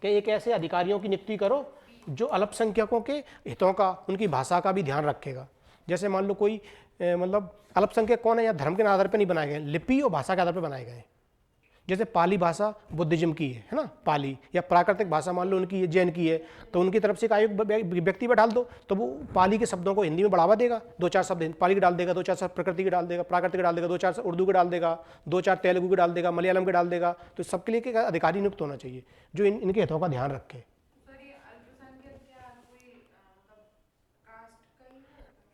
कि एक ऐसे अधिकारियों की नियुक्ति करो जो अल्पसंख्यकों के हितों का, उनकी भाषा का भी ध्यान रखेगा। जैसे मान लो कोई मतलब अल्पसंख्यक कौन है? या धर्म के आधार पर नहीं बनाए गए, लिपि और भाषा के आधार पर बनाए गए। जैसे पाली भाषा बुद्धिज्म की है ना, पाली, या प्राकृतिक भाषा मान लो उनकी जैन की है, तो उनकी तरफ से एक आयोग व्यक्ति पर डाल दो, तो वो पाली के शब्दों को हिंदी में बढ़ावा देगा, 2-4 शब्द पाली के डाल देगा, 2-4 शब्द प्रकृति के डाल देगा, प्राकृतिक के डाल देगा, 2-4 उर्दू के डाल देगा, 2-4 तेलुगु के डाल देगा, मलयालम के डाल देगा। तो सबके लिए एक अधिकारी नियुक्त होना चाहिए जो इनके हितों का ध्यान रखे।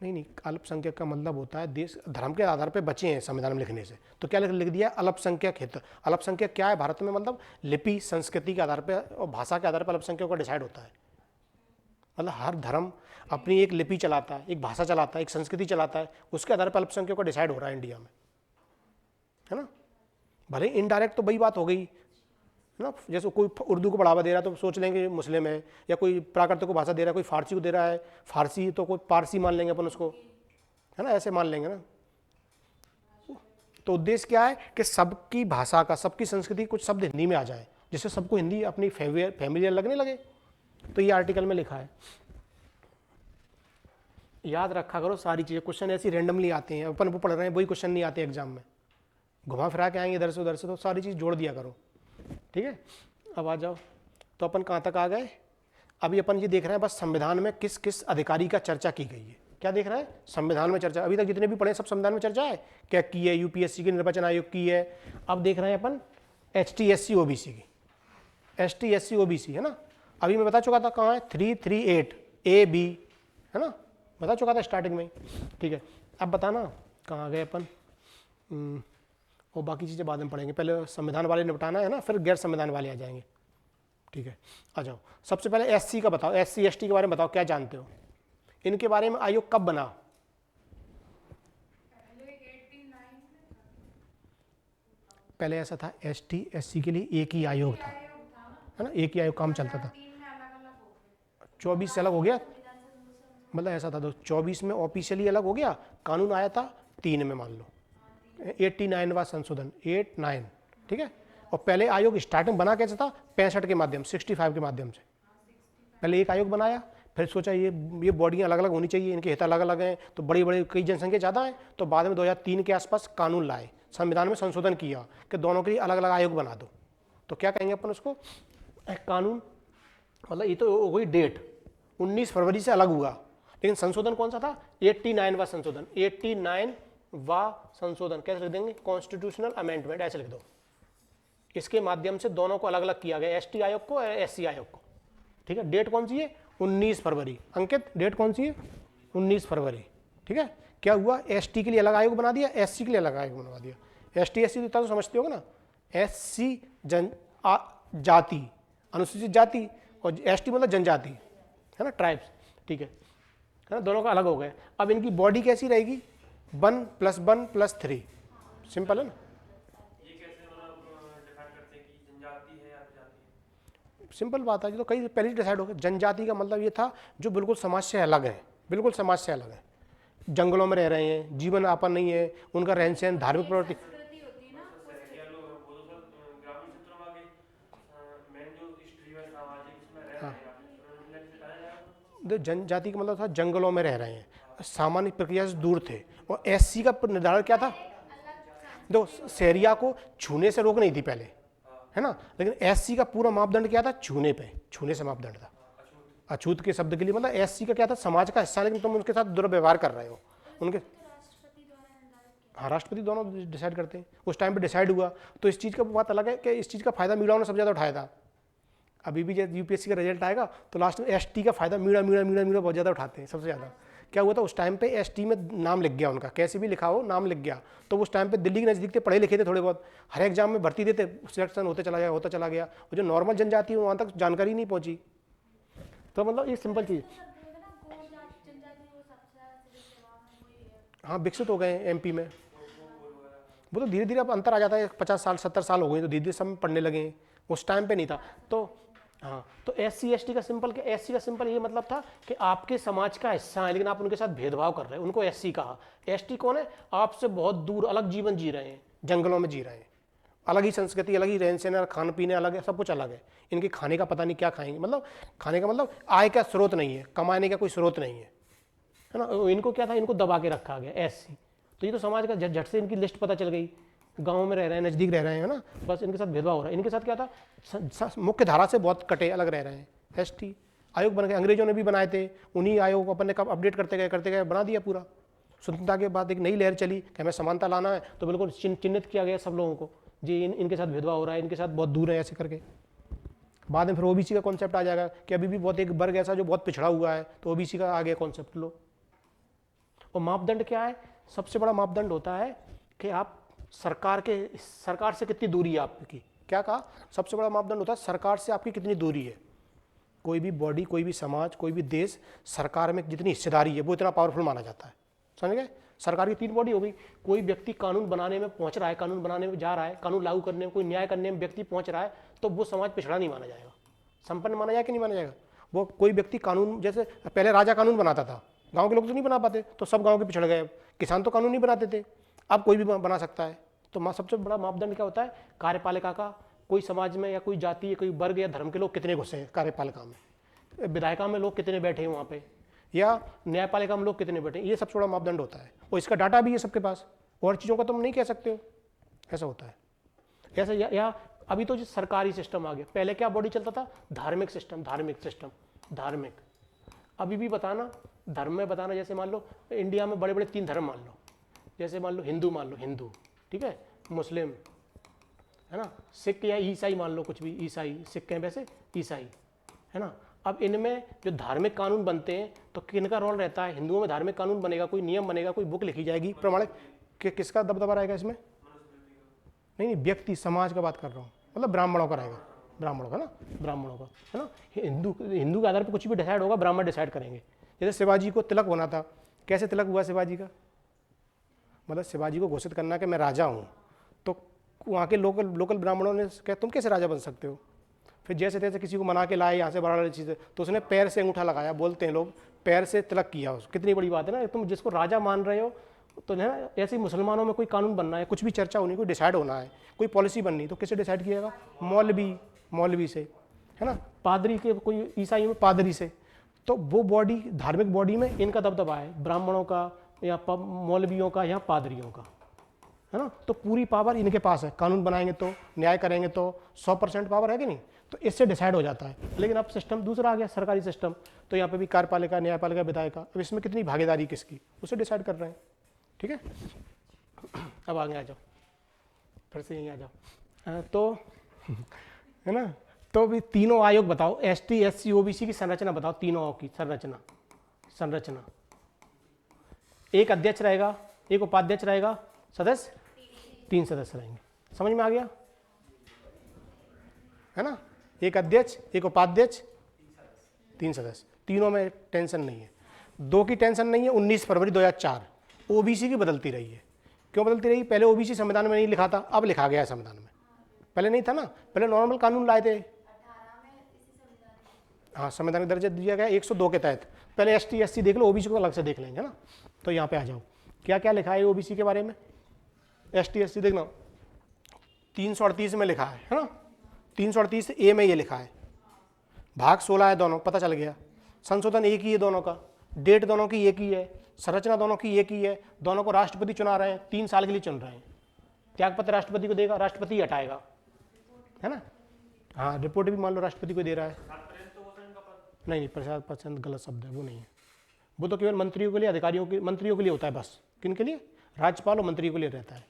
नहीं, अल्पसंख्यक का मतलब होता है देश धर्म के आधार पे बचे हैं संविधान में लिखने से, तो क्या लिख दिया? अल्पसंख्यक हित। अल्पसंख्यक क्या है भारत में? मतलब लिपि संस्कृति के आधार पे और भाषा के आधार पर अल्पसंख्यकों का डिसाइड होता है। मतलब हर धर्म, अपनी एक लिपि चलाता है, एक भाषा चलाता है, एक संस्कृति चलाता है, उसके आधार पर अल्पसंख्यकों का डिसाइड हो रहा है इंडिया में, है ना। भले इनडायरेक्ट तो वही बात हो गई, है ना। जैसे कोई उर्दू को बढ़ावा दे रहा है तो सोच लेंगे मुस्लिम है, या कोई प्राकृत को भाषा दे रहा है, कोई फारसी को दे रहा है, फारसी तो कोई पारसी मान लेंगे अपन उसको, है ना, ऐसे मान लेंगे ना। तो उद्देश्य क्या है कि सबकी भाषा का, सबकी संस्कृति, कुछ शब्द हिंदी में आ जाए, जिससे सबको हिंदी अपनी फैमिलियर लगने लगे। तो ये आर्टिकल में लिखा है, याद रखा करो सारी चीज़ें। क्वेश्चन ऐसी रैंडमली आते हैं, अपन वो पढ़ रहे हैं वही क्वेश्चन नहीं आते एग्जाम में, घुमा फिरा के आएंगे इधर से उधर से, तो सारी चीज़ जोड़ दिया करो, ठीक है। अब आ जाओ, तो अपन कहाँ तक आ गए। अभी अपन ये देख रहे हैं बस संविधान में किस किस अधिकारी का चर्चा की गई है। क्या देख रहे हैं, संविधान में चर्चा। अभी तक जितने भी पढ़े सब संविधान में चर्चा है, क्या की है, यूपीएससी के निर्वाचन आयोग की है। अब देख रहे हैं अपन ST SC OBC की, ST SC OBC, है ना। अभी मैं बता चुका था कहाँ है, 338 AB, है ना, बता चुका था स्टार्टिंग में, ठीक है। अब बताना कहाँ गए अपन, और बाकी चीज़ें बाद में पढ़ेंगे, पहले संविधान वाले निपटाना है ना, फिर गैर संविधान वाले आ जाएंगे, ठीक है। आ जाओ, सबसे पहले SC का बताओ, SC ST के बारे में बताओ, क्या जानते हो, इनके बारे में आयोग कब बना। पहले ऐसा था, ST SC के लिए एक ही आयोग था, है ना, एक ही आयोग काम चलता था। 24 से अलग हो गया, मतलब ऐसा था, 24 में ऑफिशियली अलग हो गया, कानून आया था 3 में, मान लो 89वां संशोधन, 89, ठीक है। और पहले आयोग स्टार्टिंग बना कैसे था, 65 के माध्यम, 65 के माध्यम से पहले एक आयोग बनाया, फिर सोचा ये बॉडियाँ अलग अलग होनी चाहिए, इनके हित अलग अलग हैं, तो बड़ी बड़ी कई जनसंख्या ज़्यादा है, तो बाद में 2003 के आसपास कानून लाए, संविधान में संशोधन किया कि दोनों के लिए अलग अलग आयोग बना दो। तो क्या कहेंगे अपन उसको, कानून, मतलब ये तो हो गई डेट, 19 फरवरी से अलग हुआ, लेकिन संशोधन कौन सा था, 89वां संशोधन, 89वां संशोधन। कैसे लिख देंगे, कॉन्स्टिट्यूशनल अमेंडमेंट, ऐसे लिख दो। इसके माध्यम से दोनों को अलग अलग किया गया, ST आयोग को और SC आयोग को, ठीक है। डेट कौन सी है, 19 फरवरी। अंकित, डेट कौन सी है, 19 फरवरी, ठीक है। क्या हुआ, ST के लिए अलग आयोग बना दिया, SC के लिए अलग आयोग बना दिया। ST SC इतना तो समझते होगा ना, SC जाति, अनुसूचित जाति, और ST मतलब जनजाति, है ना, ट्राइब्स, ठीक है ना, दोनों का अलग हो गए। अब इनकी बॉडी कैसी रहेगी, 1 + 1 + 3, सिंपल है ना। सिंपल बात है, ये तो कई पहले ही डिसाइड हो गया। जनजाति का मतलब ये था जो बिल्कुल समाज से अलग है, बिल्कुल समाज से अलग है, जंगलों में रह रहे हैं, जीवन यापन नहीं है, उनका रहन सहन, धार्मिक प्रवृत्ति। जनजाति का मतलब था जंगलों में रह रहे हैं, सामान्य प्रक्रिया से दूर थे। और SC का निर्धारण क्या था, दो शहरिया को छूने से रोक नहीं थी पहले, है ना, लेकिन SC का पूरा मापदंड क्या था, छूने से मापदंड था। अछूत के शब्द के लिए मतलब SC का क्या था, समाज का हिस्सा, लेकिन तुम उनके साथ दुर्व्यवहार कर रहे हो उनके। हाँ, राष्ट्रपति दोनों डिसाइड करते हैं, उस टाइम पे डिसाइड हुआ। तो इस चीज़ का बात अलग है कि इस चीज़ का फायदा मीडिया ने सबसे ज़्यादा उठाया था। अभी भी जब UPSC का रिजल्ट आएगा तो लास्ट में ST का फायदा मीडिया बहुत ज़्यादा उठाते हैं, सबसे ज़्यादा। क्या हुआ था उस टाइम पे, ST में नाम लिख गया उनका, कैसे भी लिखा हो नाम लिख गया, तो उस टाइम पे दिल्ली के नज़दीक थे, पढ़े लिखे थे थोड़े बहुत, हर एग्जाम में भर्ती देते, सिलेक्शन होते चला गया। और जो नॉर्मल जनजाति है वहाँ तक जानकारी नहीं पहुँची। तो मतलब ये सिंपल चीज़, हाँ, विकसित हो गए MP में, वो तो धीरे धीरे अब अंतर आ जाता है, 50 साल 70 साल हो गए तो धीरे धीरे सब पढ़ने लगे, उस टाइम पे नहीं था। तो हाँ, तो SC ST का सिंपल, के SC का सिंपल ये मतलब था कि आपके समाज का हिस्सा है, लेकिन आप उनके साथ भेदभाव कर रहे हैं, उनको SC कहा। ST कौन है, आपसे बहुत दूर अलग जीवन जी रहे हैं, जंगलों में जी रहे हैं, अलग ही संस्कृति, अलग ही रहन सहन, खान पीने अलग है, सब कुछ अलग है। इनके खाने का पता नहीं क्या खाएंगे, मतलब खाने का मतलब आय का स्रोत नहीं है, कमाने का कोई स्रोत नहीं है ना। इनको क्या था, इनको दबा के रखा गया SC। तो ये तो समाज का झट से इनकी लिस्ट पता चल गई, गांव में रह रहे हैं, नज़दीक रह रहे हैं, है ना, बस इनके साथ भेदभाव हो रहा है। इनके साथ क्या था, मुख्य धारा से बहुत कटे अलग रह रहे हैं। ST आयोग बन गए, अंग्रेजों ने भी बनाए थे, उन्हीं आयोग को अपन ने कब अपडेट करते गए बना दिया पूरा। स्वतंत्रता के बाद एक नई लहर चली कि हमें समानता लाना है, तो बिल्कुल चिन्हित किया गया सब लोगों को, जी इनके साथ भेदभाव हो रहा है, इनके साथ बहुत दूर है, ऐसे करके। बाद में फिर OBC का कॉन्सेप्ट आ जाएगा कि अभी भी बहुत एक वर्ग ऐसा जो बहुत पिछड़ा हुआ है, तो OBC का आ गया कॉन्सेप्ट लो। और मापदंड क्या है, सबसे बड़ा मापदंड होता है कि आप सरकार से कितनी दूरी है आपकी। क्या कहा, सबसे बड़ा मापदंड होता है सरकार से आपकी कितनी दूरी है। कोई भी बॉडी, कोई भी समाज, कोई भी देश, सरकार में जितनी हिस्सेदारी है वो इतना पावरफुल माना जाता है। समझ गए? सरकार की 3 बॉडी हो गई। कोई व्यक्ति कानून बनाने में पहुंच रहा है, कानून बनाने में जा रहा है, कानून लागू करने में, कोई न्याय करने में व्यक्ति पहुंच रहा है, तो वो समाज पिछड़ा नहीं माना जाएगा, संपन्न माना जाएगा कि नहीं माना जाएगा? वो कोई व्यक्ति कानून, जैसे पहले राजा कानून बनाता था, गांव के लोग तो नहीं बना पाते, तो सब गांव के पिछड़ गए। किसान तो कानून नहीं बनाते थे, अब कोई भी बना सकता है। तो सबसे बड़ा मापदंड क्या होता है? कार्यपालिका का। कोई समाज में या कोई जाति या कोई वर्ग या धर्म के लोग कितने घुसे हैं कार्यपालिका में, विधायिका में लोग कितने बैठे हैं वहाँ पे, या न्यायपालिका में लोग कितने बैठे हैं, ये सबसे बड़ा मापदंड होता है। और इसका डाटा भी है सबके पास, और चीज़ों का तुम नहीं कह सकते हो, ऐसा होता है। ऐसा या अभी तो जो सरकारी सिस्टम आ गया, पहले क्या बॉडी चलता था? धार्मिक सिस्टम, धार्मिक सिस्टम, धार्मिक। अभी भी बताना, धर्म में बताना, जैसे मान लो इंडिया में बड़े बड़े 3 धर्म मान लो, जैसे मान लो हिंदू, मान लो हिंदू, ठीक है, मुस्लिम, है ना, सिख या ईसाई मान लो, कुछ भी, ईसाई, सिख हैं वैसे, ईसाई, है ना। अब इनमें जो धार्मिक कानून बनते हैं तो किनका रोल रहता है? हिंदुओं में धार्मिक कानून बनेगा, कोई नियम बनेगा, कोई बुक लिखी जाएगी प्रमाणिक, किसका दबदबा रहेगा इसमें? नहीं, व्यक्ति, समाज का बात कर रहा हूँ, मतलब ब्राह्मणों का रहेगा, ब्राह्मणों का ना, ब्राह्मणों का, है ना। हिंदू के आधार पर कुछ भी डिसाइड होगा, ब्राह्मण डिसाइड करेंगे। जैसे शिवाजी को तिलक होना था, कैसे तिलक हुआ शिवाजी का? मतलब शिवाजी को घोषित करना कि मैं राजा हूँ, तो वहाँ के लोकल ब्राह्मणों ने कहा तुम कैसे राजा बन सकते हो? फिर जैसे तैसे किसी को मना के लाए यहाँ से बड़ा चीज़, तो उसने पैर से अंगूठा लगाया, बोलते हैं लोग, पैर से तिलक किया। उसको कितनी बड़ी बात है ना, तुम जिसको राजा मान रहे हो, तो है ना। ऐसे ही मुसलमानों में कोई कानून बनना है, कुछ भी चर्चा होनी, कोई डिसाइड होना है, कोई पॉलिसी बननी, तो किससे डिसाइड किएगा? मौलवी से, है ना, पादरी के, कोई ईसाई में पादरी से। तो वो बॉडी, धार्मिक बॉडी में इनका दबदबा है, ब्राह्मणों का या मौलवियों का या पादरियों का, है ना। तो पूरी पावर इनके पास है, कानून बनाएंगे तो, न्याय करेंगे तो 100% पावर है कि नहीं? तो इससे डिसाइड हो जाता है। लेकिन अब सिस्टम दूसरा आ गया, सरकारी सिस्टम, तो यहाँ पे भी कार्यपालिका, न्यायपालिका, विधायिका, अब इसमें कितनी भागीदारी किसकी, उसे डिसाइड कर रहे हैं। ठीक है, अब आगे आ जाओ, फिर से यहीं आ जाओ। तो है ना, तो भी तीनों आयोग बताओ, ST SC OBC की संरचना बताओ, तीनों की संरचना। एक अध्यक्ष रहेगा, एक उपाध्यक्ष रहेगा, सदस्य 3 सदस्य रहेंगे। समझ में आ गया, है ना? एक अध्यक्ष, एक उपाध्यक्ष, 3 सदस्य, तीनों में टेंशन नहीं है। 2 की टेंशन नहीं है। 19 फरवरी 2004 OBC की बदलती रही है। क्यों बदलती रही? पहले OBC संविधान में नहीं लिखा था, अब लिखा गया है संविधान में, पहले नहीं था ना, पहले नॉर्मल कानून लाए थे। हाँ, संविधान का दर्जा दिया गया 102 के तहत। पहले ST SC देख लो, OBC को अलग से देख लेंगे ना। तो यहाँ पे आ जाओ, क्या क्या लिखा है OBC के बारे में। ST SC देखना, 338 में लिखा है ना, 338 A में ये लिखा है, भाग 16 है दोनों, पता चल गया। संशोधन एक ही है दोनों का, डेट दोनों की एक ही है, संरचना दोनों की एक ही है, दोनों को राष्ट्रपति चुना रहे हैं, 3 साल के लिए चुन रहे हैं। त्यागपत्र राष्ट्रपति को देगा, राष्ट्रपति हटाएगा, है ना। हाँ, रिपोर्ट भी मान लो राष्ट्रपति को दे रहा है। नहीं, प्रसाद पसंद गलत शब्द है, वो नहीं है। वो तो केवल मंत्रियों के लिए, अधिकारियों के, मंत्रियों के लिए होता है बस। किन के लिए? राज्यपाल और मंत्रियों के लिए रहता है।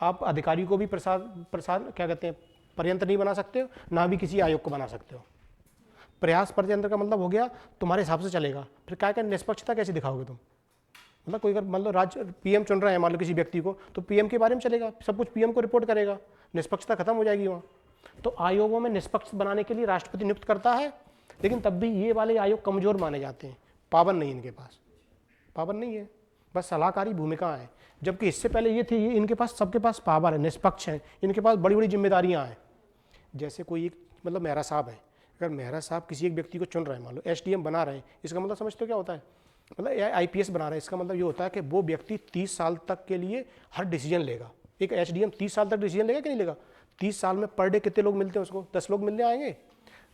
आप अधिकारी को भी प्रसाद क्या कहते हैं, पर्यंत नहीं बना सकते हो, ना भी किसी आयोग को बना सकते हो। प्रयास पर्यंत का मतलब हो गया तुम्हारे हिसाब से चलेगा। फिर क्या निष्पक्षता कैसे दिखाओगे तुम? मतलब कोई अगर मान लो PM चुन रहे हैं मान लो किसी व्यक्ति को, तो PM के बारे में चलेगा, सब कुछ PM को रिपोर्ट करेगा, निष्पक्षता खत्म हो जाएगी वहाँ। तो आयोगों में निष्पक्ष बनाने के लिए राष्ट्रपति नियुक्त करता है, लेकिन तब भी ये वाले आयोग कमजोर माने जाते हैं, पावर नहीं इनके पास, पावर नहीं है, बस सलाहकारी भूमिका है। जबकि इससे पहले ये थी, इनके पास, सबके पास पावर है, निष्पक्ष है, इनके पास बड़ी बड़ी जिम्मेदारियां हैं। जैसे कोई एक मतलब मेहरा साहब है, अगर मेहरा साहब किसी एक व्यक्ति को चुन रहे हैं, मान लो SDM बना रहे हैं, इसका मतलब समझते हो क्या होता है? मतलब IPS बना रहे हैं, इसका मतलब ये होता है कि वो व्यक्ति 30 साल तक के लिए हर डिसीजन लेगा। एक SDM 30 साल तक डिसीजन लेगा कि नहीं लेगा? 30 साल में पर डे कितने लोग मिलते हैं उसको? 10 लोग मिलने आएंगे।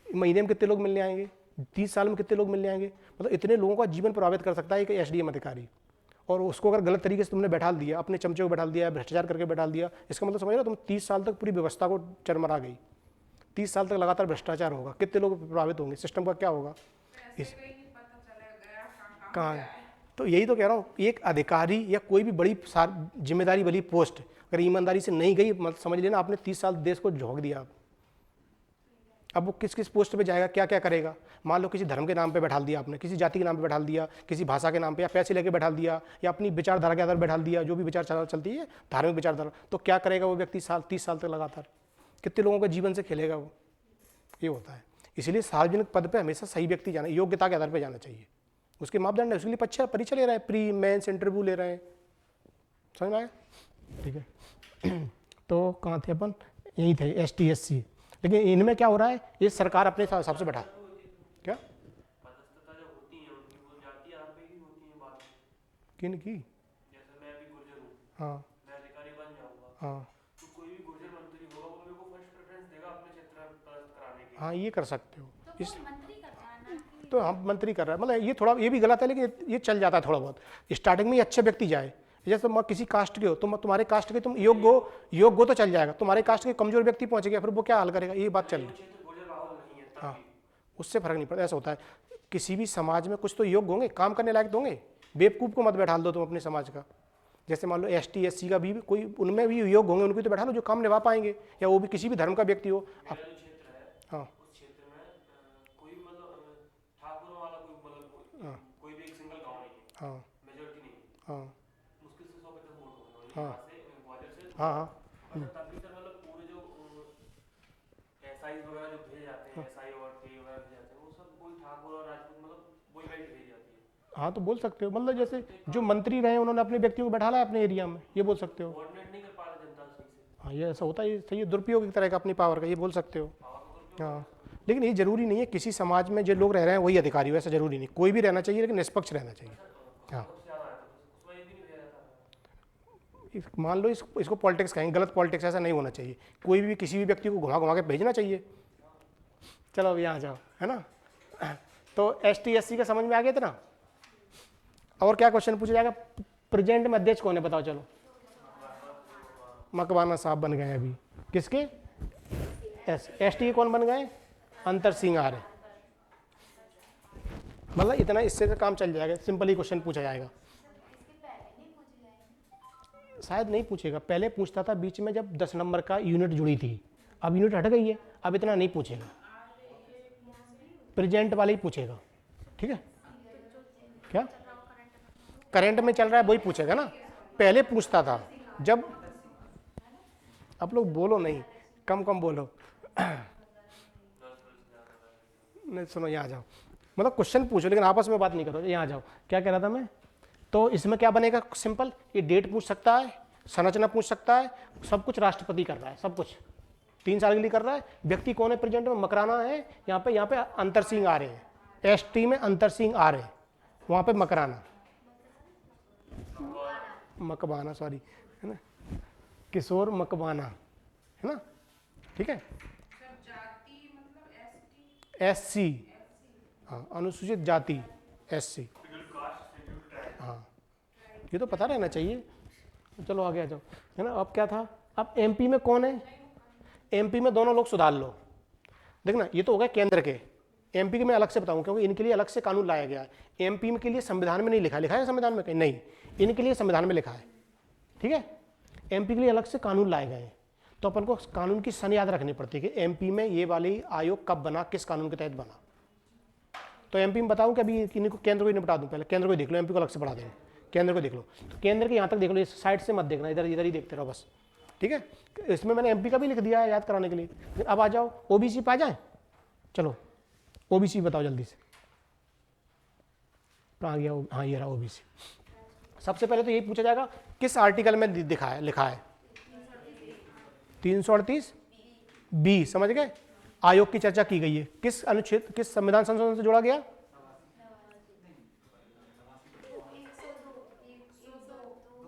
महीने में कितने लोग मिलने आएंगे? 30 साल में कितने लोग मिलने आएंगे? मतलब इतने लोगों का जीवन प्रभावित कर सकता है एक SDM अधिकारी। और उसको अगर गलत तरीके से तुमने बैठाल दिया, अपने चमचे को बैठाल दिया, भ्रष्टाचार करके बैठाल दिया, इसका मतलब समझ रहे हो, तुम 30 साल तक पूरी व्यवस्था को चरमरा गई। 30 साल तक लगातार भ्रष्टाचार होगा, कितने लोग प्रभावित होंगे, सिस्टम का क्या होगा? इस कहाँ है? तो यही तो कह रहा हूँ, एक अधिकारी या कोई भी बड़ी जिम्मेदारी वाली पोस्ट अगर ईमानदारी से नहीं गई, मतलब समझ लेना आपने 30 साल देश को झोंक दिया। अब वो किस किस पोस्ट पे जाएगा, क्या क्या करेगा? मान लो किसी धर्म के नाम पे बैठाल दिया आपने, किसी जाति के नाम पे बैठाल दिया, किसी भाषा के नाम पे, या पैसे लेके बैठाल दिया, या अपनी विचारधारा के आधार बैठाल दिया, जो भी विचारधारा चलती है धार्मिक विचारधारा, तो क्या करेगा वो व्यक्ति 30 साल तक लगातार? कितने लोगों के जीवन से खेलेगा वो? ये होता है। इसलिए सार्वजनिक पद पे हमेशा सही व्यक्ति जाना, योग्यता के आधार पर जाना चाहिए। उसके मापदंड है, उसके लिए परीक्षा ले रहे हैं, प्री मेंस इंटरव्यू ले रहे हैं। समझ में आया? ठीक है। तो कहाँ थे अपन? यही थे, ST SC। लेकिन इनमें क्या हो रहा है, ये सरकार अपने हिसाब से बैठा क्या किन की। जैसे मैं अभी गुर्जर हूँ, हाँ मैं अधिकारी बन जाऊंगा, हाँ तो कोई भी गुर्जर मंत्री होगा वो मेरे को फर्स्ट प्रेफरेंस देगा अपने क्षेत्र में पदस्थ कराने के लिए। हाँ, ये कर सकते हो। तो वो मंत्री करता है ना कि तो हम मंत्री कर रहा है, मतलब ये थोड़ा, ये भी गलत है, लेकिन ये चल जाता है थोड़ा बहुत। स्टार्टिंग में ही अच्छे व्यक्ति जाए, जैसे तुम किसी कास्ट के हो, तुम्हारे कास्ट के तुम योग्य हो तो चल जाएगा, तुम्हारे कास्ट के कमजोर व्यक्ति पहुंच गया, फिर वो क्या हाल करेगा, ये बात चल रही है। क्षेत्र गुर्जर राहुल नहीं है तब हाँ, भी। उससे फर्क नहीं पड़ता। ऐसा होता है, किसी भी समाज में कुछ तो योग्य होंगे, काम करने लायक तो होंगे। बेवकूफ़ को मत बैठा दो तुम अपने समाज का। जैसे मान लो ST SC का भी कोई, उनमें भी योग्य होंगे, उनको तो बैठा लो जो काम निभा पाएंगे, या वो भी किसी भी धर्म का व्यक्ति हो। मेरा जो क्षेत्र है, हाँ उस क्षेत्र में कोई मतलब ठाकुरों वाला कोई भी एक सिंगल गांव नहीं है, हाँ मेजोरिटी नहीं है, हाँ मुश्किल से 150 वोट होंगे हाँ। यहाँ से ग्वालियर से। हाँ हाँ तब भी सर मतलब पूरे जो SI वगैरह जो भेजे जाते हैं, SI और KI वगैरह भेजे जाते हैं, वो सब कोई ठाकुर और राजपूत मतलब वही बेल्ट भेजी जाती है। हाँ, तो बोल सकते हो, मतलब जैसे जो मंत्री रहे उन्होंने अपने व्यक्तियों को बैठा लाया अपने एरिया में, ये बोल सकते हो। कोऑर्डिनेट नहीं कर पा रहे जनता सही से, हाँ, ये ऐसा होता है, ये सही है, दुरुपयोग एक तरह का अपनी पावर का, ये बोल सकते हो। हाँ, लेकिन ये जरूरी नहीं है किसी समाज में जो लोग रह रहे हैं वही अधिकारी हो, ऐसा जरूरी नहीं। कोई भी रहना चाहिए, लेकिन निष्पक्ष रहना चाहिए। हाँ, उसमें ये भी नहीं भेजा जाता। मान लो इसको पॉलिटिक्स कहेंगे, गलत पॉलिटिक्स, ऐसा नहीं होना चाहिए। कोई भी किसी भी व्यक्ति को घुमा के भेजना चाहिए। चलो अब यहाँ जाओ, है ना। तो ST SC का समझ में आ गया था ना। और क्या क्वेश्चन पूछा जाएगा? प्रेजेंट में अध्यक्ष कौन है बताओ। चलो, मकवाना साहब बन गए अभी। किसके? ST के कौन बन गए? अंतर सिंह आर्य। मतलब इतना, इससे तो काम चल जाएगा, सिंपल ही क्वेश्चन पूछा जाएगा। शायद नहीं पूछेगा, पहले पूछता था बीच में जब 10 नंबर का यूनिट जुड़ी थी, अब यूनिट हट गई है, अब इतना नहीं पूछेगा, प्रेजेंट वाले ही पूछेगा। ठीक है, क्या करंट में चल रहा है वही पूछेगा ना, पहले पूछता था जब। आप लोग बोलो नहीं, कम बोलो। नहीं सुनो, यहाँ जाओ, मतलब क्वेश्चन पूछो लेकिन आपस में बात नहीं करो। यहाँ जाओ, क्या कह रहा था मैं? तो इसमें क्या बनेगा? सिंपल, ये डेट पूछ सकता है, संरचना पूछ सकता है, सब कुछ राष्ट्रपति कर रहा है, सब कुछ 3 साल के लिए कर रहा है। व्यक्ति कौन है प्रेजेंट में? मकराना है। यहाँ पे अंतर सिंह आ रहे हैं, ST में अंतर सिंह आ रहे हैं, वहाँ पे मकराना, मकबाना, सॉरी, है ना, किशोर मकबाना, है ना। ठीक है, सर जाति मतलब SC, हाँ, अनुसूचित जाति SC। हाँ, ये तो पता रहना चाहिए। चलो आगे आ जाओ, है ना। अब क्या था? अब MP में कौन है? MP में दोनों लोग सुधार लो। देखना, ये तो हो गया केंद्र के। MP के मैं अलग से बताऊं, क्योंकि इनके लिए अलग से कानून लाया गया है। MP में के लिए संविधान में नहीं लिखा है, लिखा है संविधान में कहीं? नहीं, इनके लिए संविधान में लिखा है। ठीक है, MP के लिए अलग से कानून लाए गए हैं। तो अपन को कानून की सन याद रखनी पड़ती है कि MP में ये वाली आयोग कब बना, किस कानून के तहत बना। तो MP में बताऊं कि अभी इनको केंद्र को ही निपटा दूं? पहले केंद्र को देख लो, MP को अलग से पढ़ा देंगे। केंद्र को देख लो, तो केंद्र के यहाँ तक देख लो, इस साइड से मत देखना, इधर ही देखते रहो बस। ठीक है, इसमें मैंने MP का भी लिख दिया है याद कराने के लिए। अब आ जाओ OBC पे आ जाए। चलो OBC बताओ जल्दी से, कहाँ गया? हाँ, ये रहा OBC। सबसे पहले तो यही पूछा जाएगा किस आर्टिकल में लिखा है? 338B, समझ गए? आयोग की चर्चा की गई है किस अनुच्छेद, किस संविधान संशोधन से जोड़ा गया?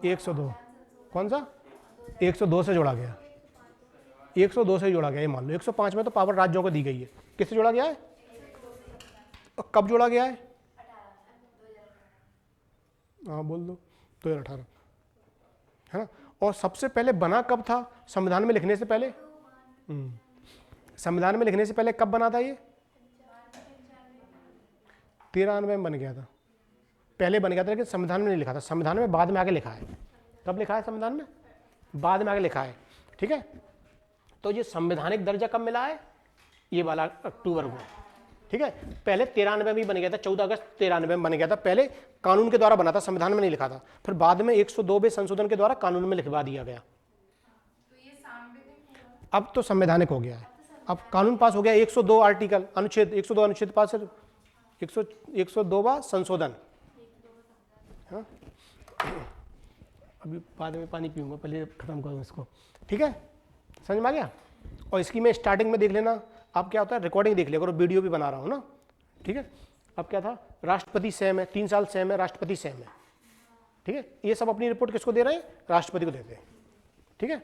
102। कौन सा? 102 से जोड़ा गया, 102 से जोड़ा गया। ये मान लो 105 में तो पावर राज्यों को दी गई है, किससे जोड़ा गया है? और कब जोड़ा गया है? हाँ बोल दो, 2018, है ना। और सबसे पहले बना कब था? संविधान में लिखने से पहले। संविधान में लिखने से पहले कब बना था ये? 93 में बन गया था, पहले बन गया था, लेकिन संविधान में नहीं लिखा था। संविधान में बाद में आगे लिखा है। कब लिखा है संविधान में? बाद में आगे लिखा है। ठीक है, तो ये संवैधानिक दर्जा कब मिला है? ये वाला अक्टूबर को। ठीक है, पहले 93 में बन गया था, 14 अगस्त 93 में बन गया था। पहले कानून के द्वारा बना था, संविधान में नहीं लिखा था। फिर बाद में 102वें संशोधन के द्वारा कानून में लिखवा दिया गया। तो ये सांविधिक हुआ। अब तो संवैधानिक हो गया है। अब कानून पास हो गया, 102 आर्टिकल, अनुच्छेद 102 अनुच्छेद पास, 102वां संशोधन। हाँ? अभी बाद में पानी पीऊंगा, पहले खत्म करूँ इसको, ठीक है, समझ में आ गया। और इसकी मैं स्टार्टिंग में देख लेना, आप क्या होता है रिकॉर्डिंग देख लिया करो, वीडियो भी बना रहा हूँ ना, ठीक है। अब क्या था, राष्ट्रपति सेम है, 3 साल सेम है, राष्ट्रपति सेम है, ठीक है। ये सब अपनी रिपोर्ट किसको दे रहे हैं, राष्ट्रपति को देते हैं, ठीक है।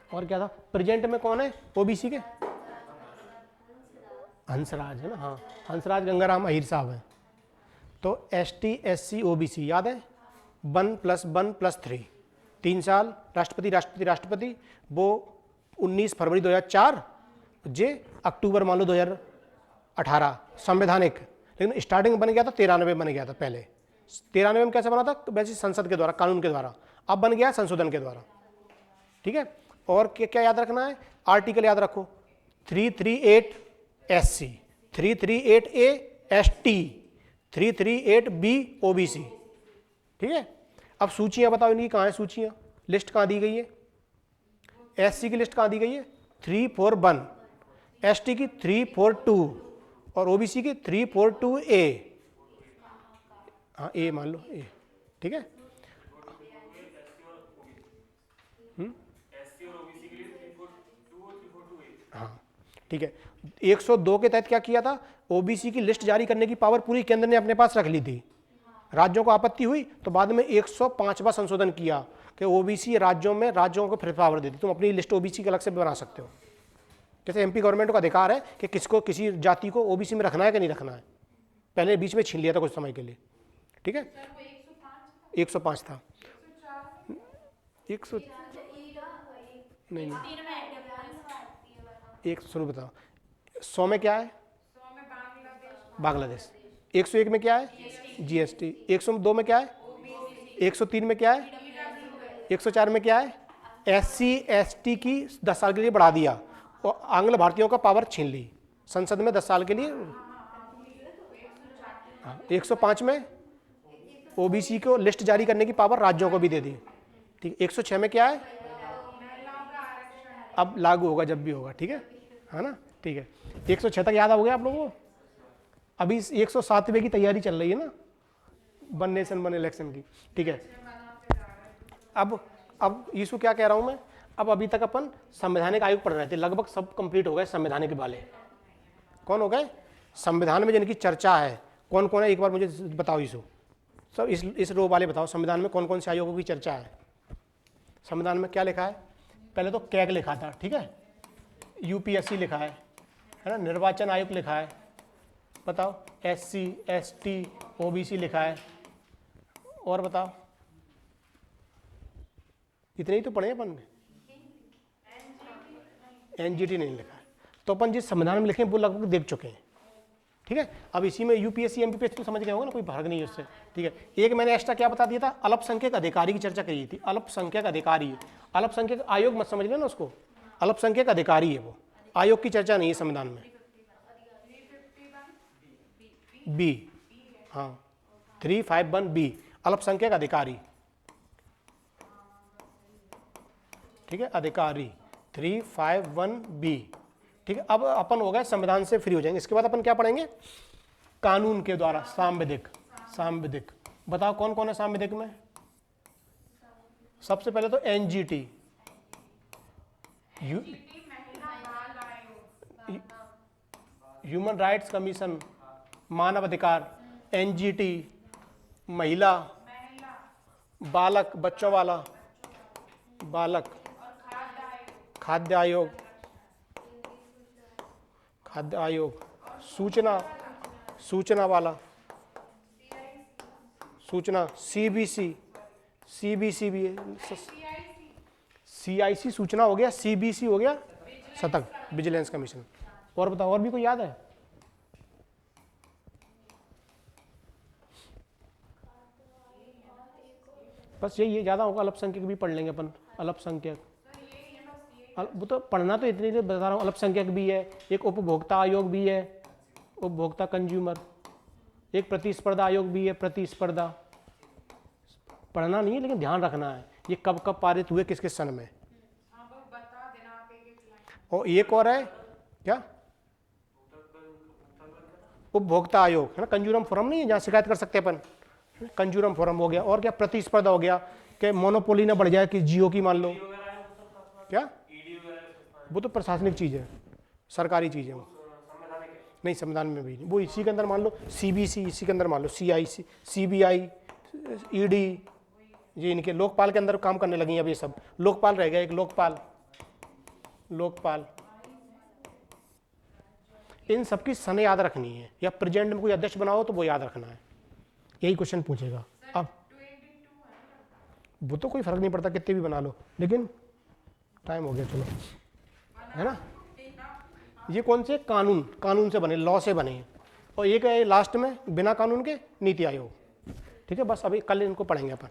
और क्या था, प्रेजेंट में कौन है ओबीसी के, हंसराज है ना, हाँ, हंसराज गंगाराम अहीर साहब हैं। तो ST SC OBC याद है, 1+1+3, 3 साल राष्ट्रपति राष्ट्रपति राष्ट्रपति, वो 19 फरवरी 2004, जे अक्टूबर मान लो 2018 संवैधानिक, लेकिन स्टार्टिंग बन गया था 93 बन गया था पहले। 93 में कैसे बना था, वैसे संसद के द्वारा, कानून के द्वारा, अब बन गया संशोधन के द्वारा, ठीक है। और क्या क्या याद रखना है, आर्टिकल याद रखो, 338 SC, 338A ST, 338B OBC, ठीक है। अब सूचियां बताओ इनकी, कहाँ है सूचियां, लिस्ट कहाँ दी गई है, SC की लिस्ट कहाँ दी गई है 341, ST की 342 और OBC की 342A, हाँ A मान लो A, ठीक है। हाँ ठीक है, 102 के तहत क्या किया था, ओबीसी की लिस्ट जारी करने की पावर पूरी केंद्र ने अपने पास रख ली थी। राज्यों को आपत्ति हुई तो बाद में 105वां संशोधन किया कि ओबीसी राज्यों में राज्यों को फिर पावर दे दी, तुम अपनी लिस्ट ओबीसी के अलग से बना सकते हो। जैसे एमपी गवर्नमेंट का अधिकार है कि किसको किसी जाति को ओबीसी में रखना है कि नहीं रखना है, पहले बीच में छीन लिया था कुछ समय के लिए, ठीक है। 105 था, 100 नहीं, एक सुनो बताओ, 100 में क्या है, बांग्लादेश, 101 में क्या है, जीएसटी, 102 में क्या है, 103 में क्या है, 104 में क्या है, SC ST की 10 साल के लिए बढ़ा दिया और आंग्ल भारतीयों का पावर छीन ली संसद में 10 साल के लिए। 105 में ओबीसी को लिस्ट जारी करने की पावर राज्यों को भी दे दी, ठीक। 106 में क्या है, अब लागू होगा जब भी होगा, ठीक है ना, ठीक है। 106 तक याद हो गया आप लोगों को। अभी 107वें की तैयारी चल रही है ना, वन नेशन वन इलेक्शन की, ठीक है। अब इशू क्या कह रहा हूं मैं, अब अभी तक अपन संवैधानिक आयोग पढ़ रहे थे, लगभग सब कंप्लीट हो गए संवैधानिक वाले। कौन हो गए, संविधान में जिनकी चर्चा है कौन कौन है, एक बार मुझे बताओ इशू सब, इस रो वाले बताओ, संविधान में कौन कौन से आयोगों की चर्चा है। संविधान में क्या लिखा है, पहले तो कैग लिखा था, ठीक है, यूपीएससी लिखा है ना, निर्वाचन आयोग लिखा है, बताओ, SC ST OBC लिखा है, और बताओ, इतने ही तो पढ़े अपन ने, NGT नहीं लिखा है। तो अपन जिस संविधान में लिखे वो लगभग देख चुके हैं, ठीक है। अब इसी में यूपीएससी MPPS तो समझ गए होगा ना, कोई फर्क नहीं है उससे, ठीक है। एक मैंने एक्स्ट्रा क्या बता दिया था, अल्पसंख्यक अधिकारी की चर्चा करी थी, अल्पसंख्यक अधिकारी, अल्पसंख्यक आयोग मत समझ लेना उसको, अल्पसंख्यक अधिकारी है वो, आयोग की चर्चा नहीं है संविधान में। B, हाँ 351B अल्पसंख्यक अधिकारी, ठीक है, अधिकारी 351B, ठीक है। अब अपन हो गए संविधान से फ्री हो जाएंगे। इसके बाद अपन क्या पढ़ेंगे, कानून के द्वारा सांविधिक, सांविधिक बताओ कौन कौन है सांविधिक में। सबसे पहले तो NGT, ह्यूमन राइट्स कमीशन, मानव अधिकार, NGT, महिला, बालक बच्चों वाला, बालक, खाद्य आयोग, खाद्य आयोग, सूचना, सूचना वाला, सूचना, CBC भी है, CIC सूचना हो गया, CBC हो गया सतर्क, विजिलेंस कमीशन। और बताओ, और भी कोई याद है। बस यही है, ज़्यादा होगा, अल्पसंख्यक भी पढ़ लेंगे अपन, अल्पसंख्यक, वो तो पढ़ना तो इतनी देर बता रहा हूँ। अल्पसंख्यक भी है, एक उपभोक्ता आयोग भी है, उपभोक्ता कंज्यूमर, एक प्रतिस्पर्धा आयोग भी है, प्रतिस्पर्धा, पढ़ना नहीं है लेकिन ध्यान रखना है ये कब कब पारित हुए, किस किस सन में। और एक और है क्या? उपभोक्ता आयोग है ना, कंज्यूमर फोरम नहीं है जहाँ शिकायत कर सकते अपन, कंज्यूमर फोरम हो गया। और क्या? प्रतिस्पर्धा हो गया कि मोनोपोली ना बढ़ जाए कि जियो की मान लो। क्या? वो तो प्रशासनिक चीज़ है, सरकारी चीज़ है वो, नहीं संविधान में भी नहीं। वो इसी के अंदर मान लो CBC, इसी के अंदर मान लो CIC, CBI, ED, ये इनके लोकपाल के अंदर काम करने लगी हैं अब ये सब। लोकपाल रह गया एक, लोकपाल इन सब की सने याद रखनी है, या प्रेजेंट में कोई अध्यक्ष बनाओ तो वो याद रखना है, यही क्वेश्चन पूछेगा। अब वो तो कोई फर्क नहीं पड़ता कितने भी बना लो, लेकिन टाइम हो गया चलो, है ना। ये कौन से कानून से बने, लॉ से बने हैं, और एक है लास्ट में बिना कानून के नीति आयोग। ठीक है, बस अभी कल इनको पढ़ेंगे अपन।